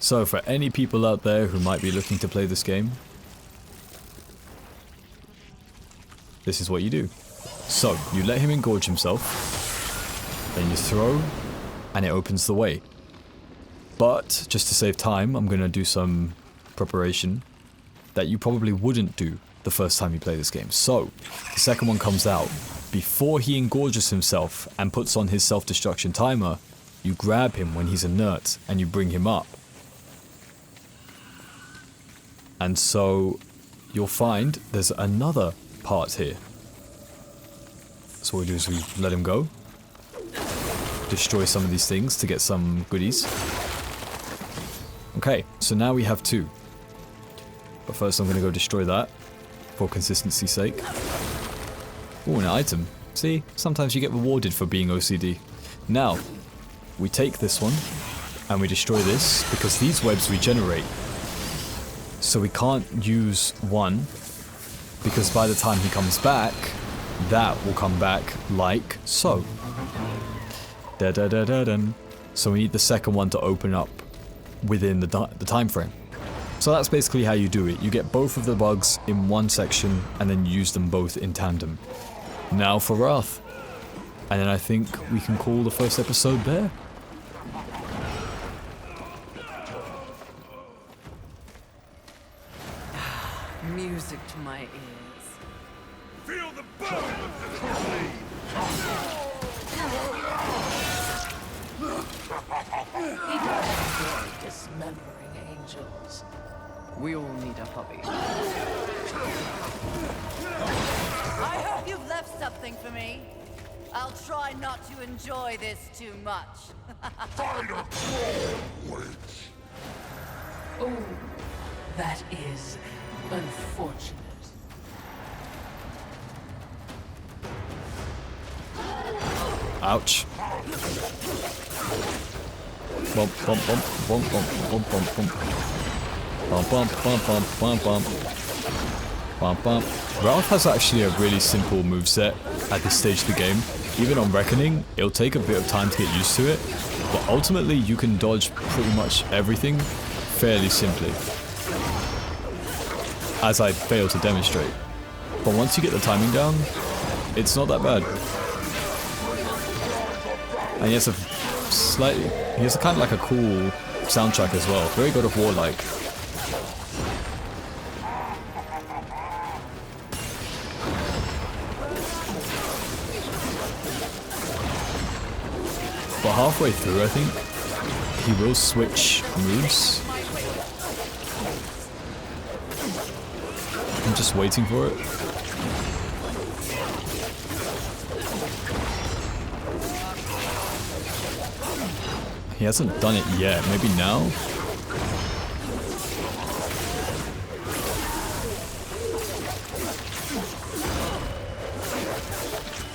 So for any people out there who might be looking to play this game, this is what you do. So, you let him engorge himself, then you throw, and it opens the way. But, just to save time, I'm going to do some preparation that you probably wouldn't do the first time you play this game. So, the second one comes out. Before he engorges himself and puts on his self-destruction timer, you grab him when he's inert and you bring him up. And so, you'll find there's another part here. So what we do is we let him go. Destroy some of these things to get some goodies. Okay, so now we have 2. But first I'm going to go destroy that, for consistency's sake. Ooh, an item. See, sometimes you get rewarded for being OCD. Now, we take this one, and we destroy this, because these webs regenerate. So we can't use one, because by the time he comes back, that will come back like so. Da-da-da-da-dun. So we need the second one to open up within the time frame. So that's basically how you do it. You get both of the bugs in one section and then you use them both in tandem. Now for Wrath. And then I think we can call the first episode there. Music to my ears. Feel the burn of the blade! Dismembering angels. We all need a hobby. I hope you've left something for me. I'll try not to enjoy this too much. Oh, that is unfortunate. Ouch. Bump, bump, bump, bump, bump, bump, bump, bump. Bump, bump, bump, bump, bump, bump. Bump, bump. Wrath has actually a really simple moveset at this stage of the game. Even on Reckoning, it'll take a bit of time to get used to it, but ultimately you can dodge pretty much everything fairly simply, as I failed to demonstrate. But once you get the timing down, it's not that bad. And he has a kind of like a cool soundtrack as well, very God of War-like. But halfway through, I think, he will switch moves. I'm just waiting for it. He hasn't done it yet, maybe now?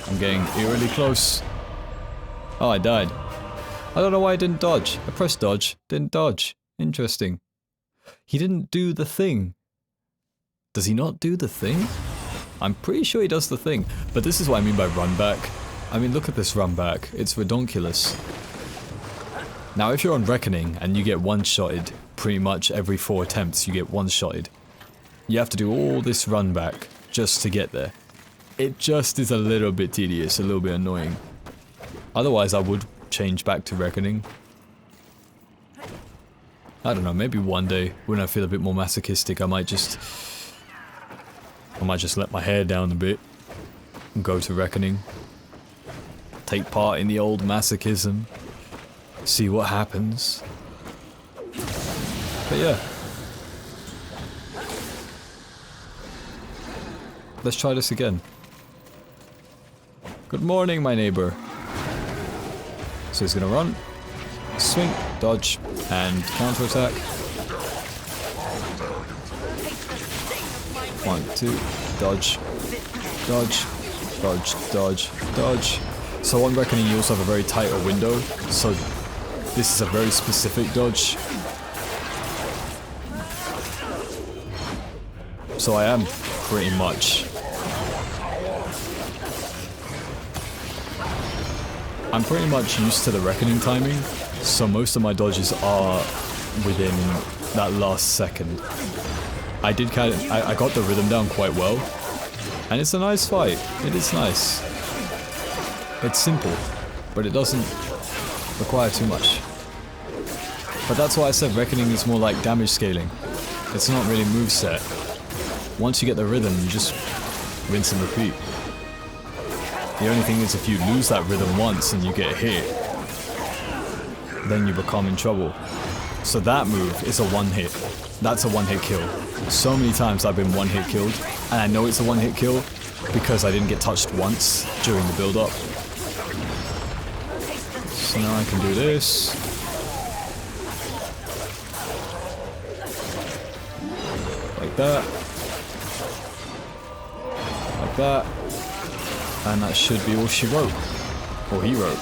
I'm getting eerily close. Oh, I died. I don't know why I didn't dodge. I pressed dodge, didn't dodge. Interesting. He didn't do the thing. Does he not do the thing? I'm pretty sure he does the thing. But this is what I mean by run back. I mean, look at this run back. It's redonkulous. Now, if you're on Reckoning and you get one-shotted, pretty much every 4 attempts you get one-shotted, you have to do all this run back just to get there. It just is a little bit tedious, a little bit annoying. Otherwise, I would change back to Reckoning. I don't know, maybe one day, when I feel a bit more masochistic, I might just let my hair down a bit and go to Reckoning. Take part in the old masochism. See what happens. But yeah. Let's try this again. Good morning, my neighbor. So he's gonna run, swing, dodge, and counterattack. 1, 2, dodge, dodge, dodge, dodge, dodge. So on Reckoning you also have a very tighter window, so this is a very specific dodge. So I am pretty much... I'm pretty much used to the Reckoning timing, so most of my dodges are within that last second. I got the rhythm down quite well, and it's a nice fight. It is nice. It's simple, but it doesn't require too much. But that's why I said Reckoning is more like damage scaling. It's not really moveset. Once you get the rhythm, you just rinse and repeat. The only thing is if you lose that rhythm once and you get hit, then you become in trouble. So that move is a one hit. That's a one hit kill. So many times I've been one hit killed, and I know it's a one hit kill because I didn't get touched once during the build up. So now I can do this. Like that. Like that. And that should be all she wrote. Or he wrote.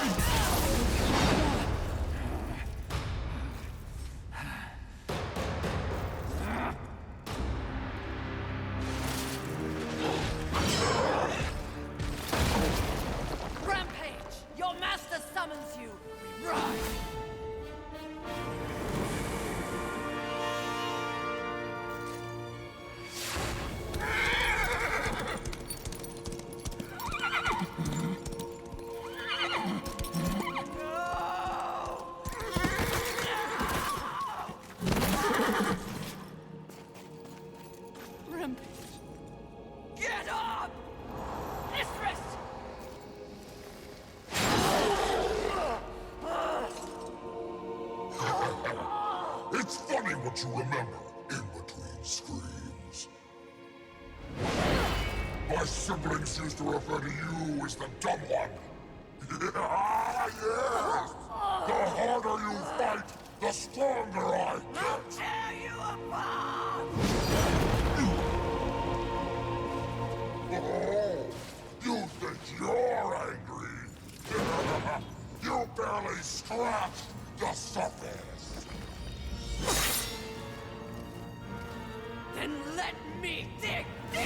Rampage! Your master summons you! Rise! Rampage! Get up! Mistress! It's funny what you remember in between screams. My siblings used to refer to you as the dumb one. Yes! The harder you fight, the stronger I get. Tear you apart! Oh, you think you're angry? You barely scratched the surface. Then let me dig deep!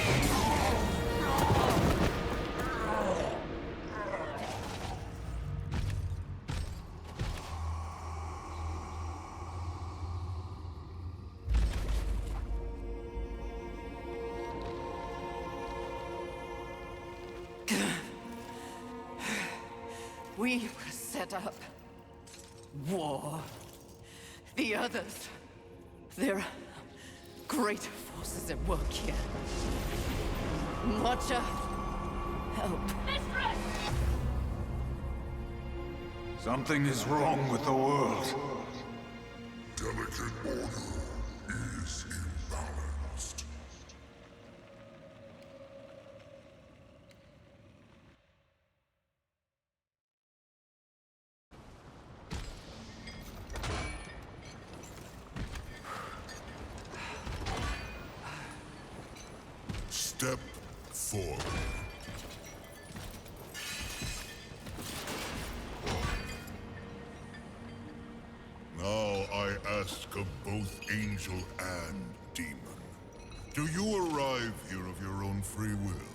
We were set up. War. The others. There are great forces at work here. Watcher, help. Mistress! Something is wrong with the world. Delicate order is imbalanced. Step forward. Now I ask of both angel and demon. Do you arrive here of your own free will?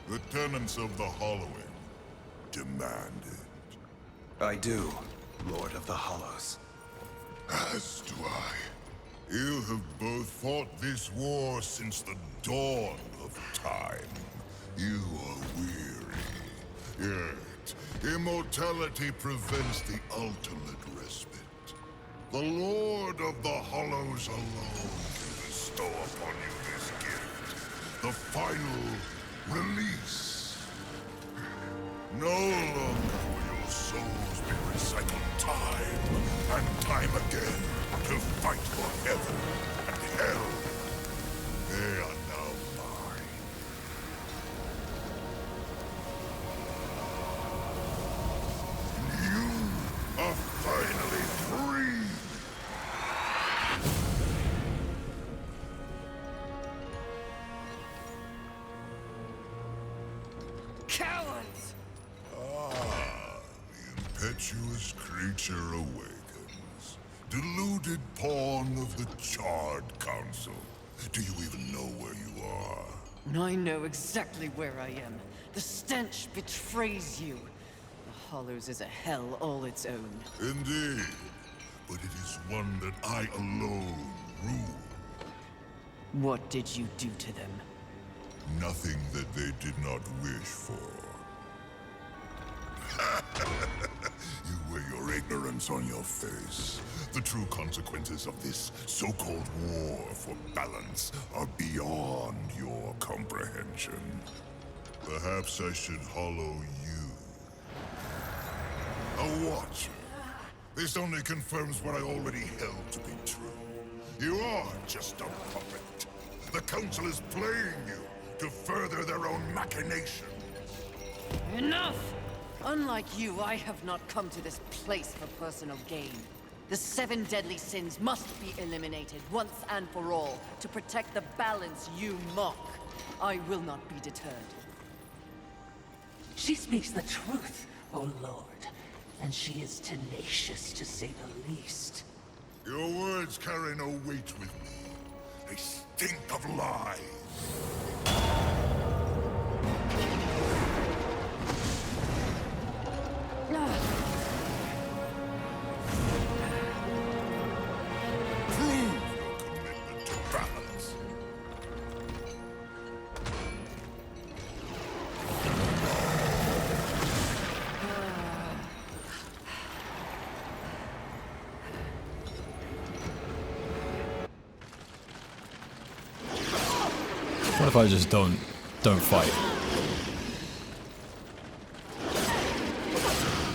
The tenets of the Hollowing demand it. I do, Lord of the Hollows. As do I. You have both fought this war since the dawn of time. You are weary. Yet, immortality prevents the ultimate respite. The Lord of the Hollows alone can bestow upon you this gift. The final release. No longer will your souls be recycled time and time again to fight for heaven and hell. They are now mine. You are finally free. Cowards! The impetuous creature awakens. Deluded pawn of the Charred Council. Do you even know where you are? I know exactly where I am. The stench betrays you. The Hollows is a hell all its own. Indeed. But it is one that I alone rule. What did you do to them? Nothing that they did not wish for. You wear your ignorance on your face. The true consequences of this so-called war for balance are beyond your comprehension. Perhaps I should hollow you. A watcher. This only confirms what I already held to be true. You are just a puppet. The Council is playing you to further their own machinations. Enough! Unlike you, I have not come to this place for personal gain. The 7 deadly sins must be eliminated once and for all to protect the balance you mock. I will not be deterred. She speaks the truth, oh Lord. And she is tenacious, to say the least. Your words carry no weight with me. They stink of lies. Prove your commitment to balance. What if I just don't fight?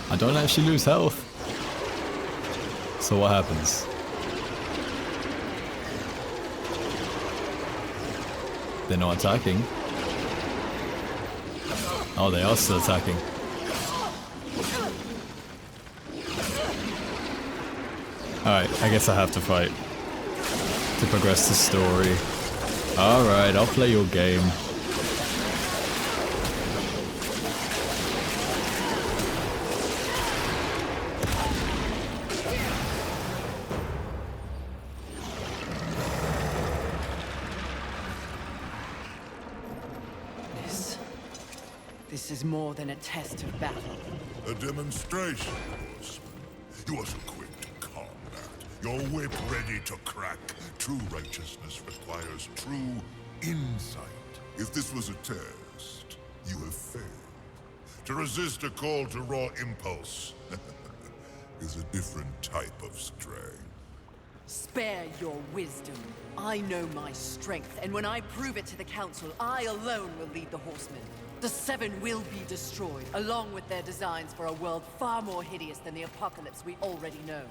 I don't actually lose health. So what happens? They're not attacking. Oh, they are still attacking. Alright, I guess I have to fight to progress the story. Alright, I'll play your game. This is more than a test of battle. A demonstration, horseman. You are so quick to combat. Your whip ready to crack. True righteousness requires true insight. If this was a test, you have failed. To resist a call to raw impulse is a different type of strength. Spare your wisdom. I know my strength, and when I prove it to the Council, I alone will lead the Horsemen. The 7 will be destroyed, along with their designs for a world far more hideous than the apocalypse we already know.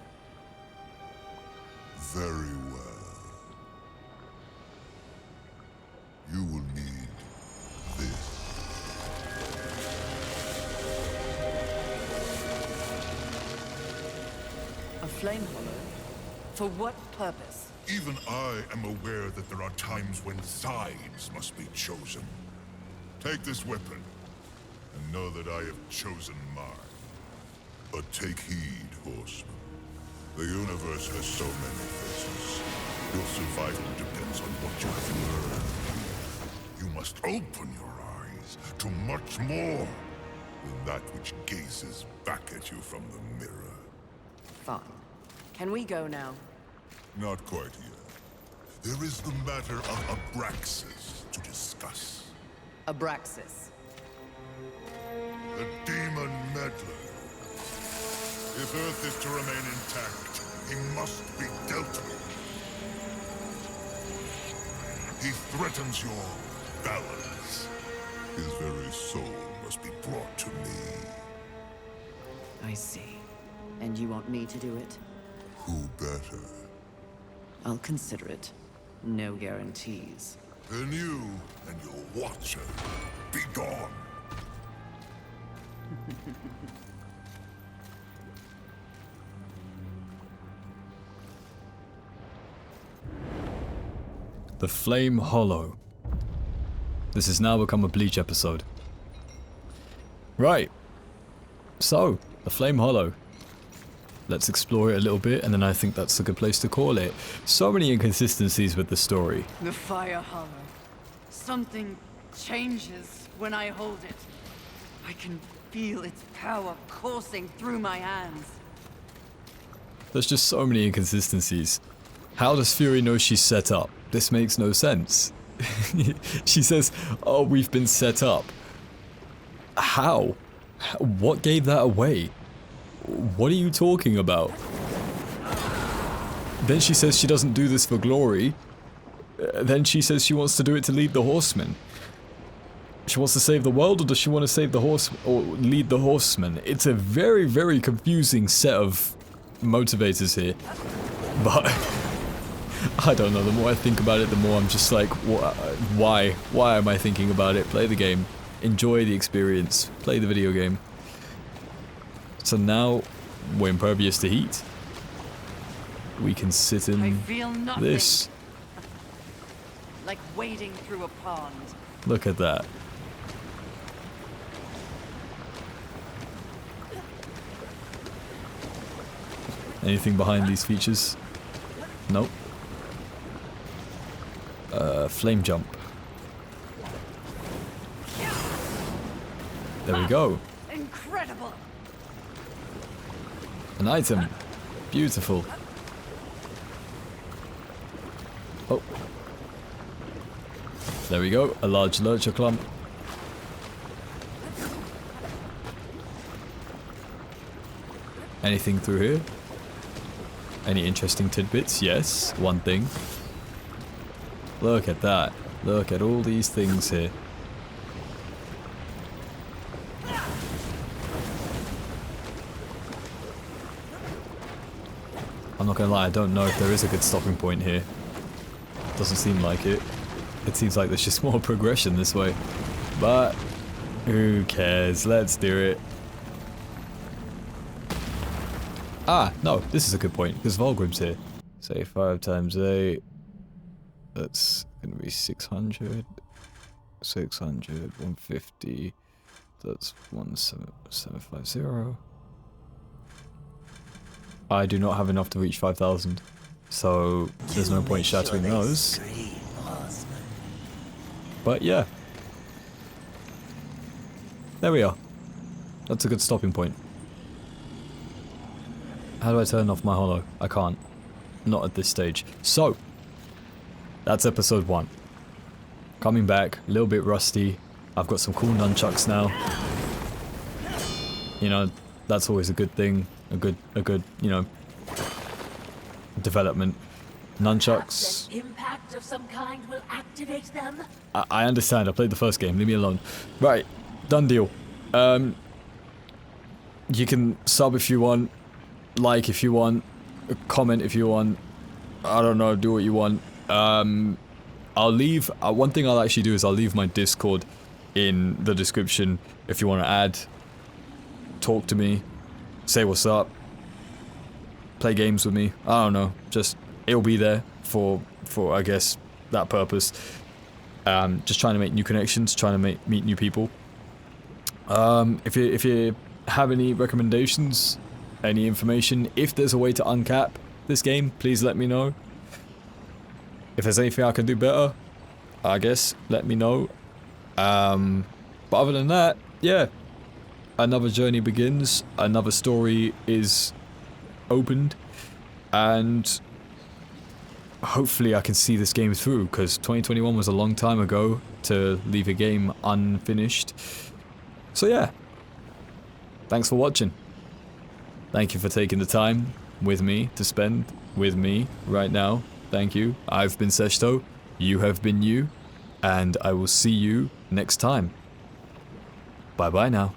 Very well. You will need this. A flame hollow? For what purpose? Even I am aware that there are times when sides must be chosen. Take this weapon, and know that I have chosen mine. But take heed, horseman. The universe has so many faces. Your survival depends on what you have learned. You must open your eyes to much more than that which gazes back at you from the mirror. Fine. Can we go now? Not quite yet. There is the matter of Abraxas to discuss. Abraxas. The demon meddler. If Earth is to remain intact, he must be dealt with. He threatens your balance. His very soul must be brought to me. I see. And you want me to do it? Who better? I'll consider it. No guarantees. Then you and your watcher, be gone. The Flame Hollow. This has now become a Bleach episode. Right. So, the Flame Hollow. Let's explore it a little bit, and then I think that's a good place to call it. So many inconsistencies with the story. The Fire Hollow. Something changes when I hold it. I can feel its power coursing through my hands. There's just so many inconsistencies. How does Fury know she's set up? This makes no sense. She says, oh, we've been set up. How? What gave that away? What are you talking about? Then she says she doesn't do this for glory. Then she says she wants to do it to lead the horsemen. She wants to save the world, or does she want to save the horse or lead the horsemen? It's a very, very confusing set of motivators here. But I don't know, the more I think about it, the more I'm just like, why? Why am I thinking about it? Play the game. Enjoy the experience. Play the video game. So now we're impervious to heat. We can sit in this. Like wading through a pond. Look at that. Anything behind these features? Nope. Flame jump. There we go. Incredible. An item. Beautiful. Oh. There we go. A large lurcher clump. Anything through here? Any interesting tidbits? Yes, one thing. Look at that. Look at all these things here. I'm not gonna lie, I don't know if there is a good stopping point here. Doesn't seem like it. It seems like there's just more progression this way. But who cares? Let's do it. Ah, no, this is a good point, because Volgrim's here. Say 5 times 8. That's gonna be 600. 600, 150. That's 17750. I do not have enough to reach 5,000. So there's no point shattering those. But yeah. There we are. That's a good stopping point. How do I turn off my holo? I can't. Not at this stage. So, that's episode 1. Coming back, a little bit rusty. I've got some cool nunchucks now. You know, that's always a good thing. A good, you know, development. Nunchucks. An impact of some kind will activate them. I understand. I played the first game. Leave me alone. Right. Done deal. You can sub if you want. Like if you want. Comment if you want. I don't know. Do what you want. I'll leave. One thing I'll actually do is I'll leave my Discord in the description if you want to add. Talk to me. Say what's up. Play games with me. I don't know. Just it'll be there for I guess that purpose. Just trying to make new connections, trying to meet new people. If you have any recommendations, any information, if there's a way to uncap this game, please let me know. If there's anything I can do better, I guess let me know. But other than that, yeah. Another journey begins, another story is opened, and hopefully I can see this game through, because 2021 was a long time ago to leave a game unfinished. So yeah, thanks for watching. Thank you for taking the time with me to spend with me right now. Thank you. I've been Seshto, you have been you, and I will see you next time. Bye bye now.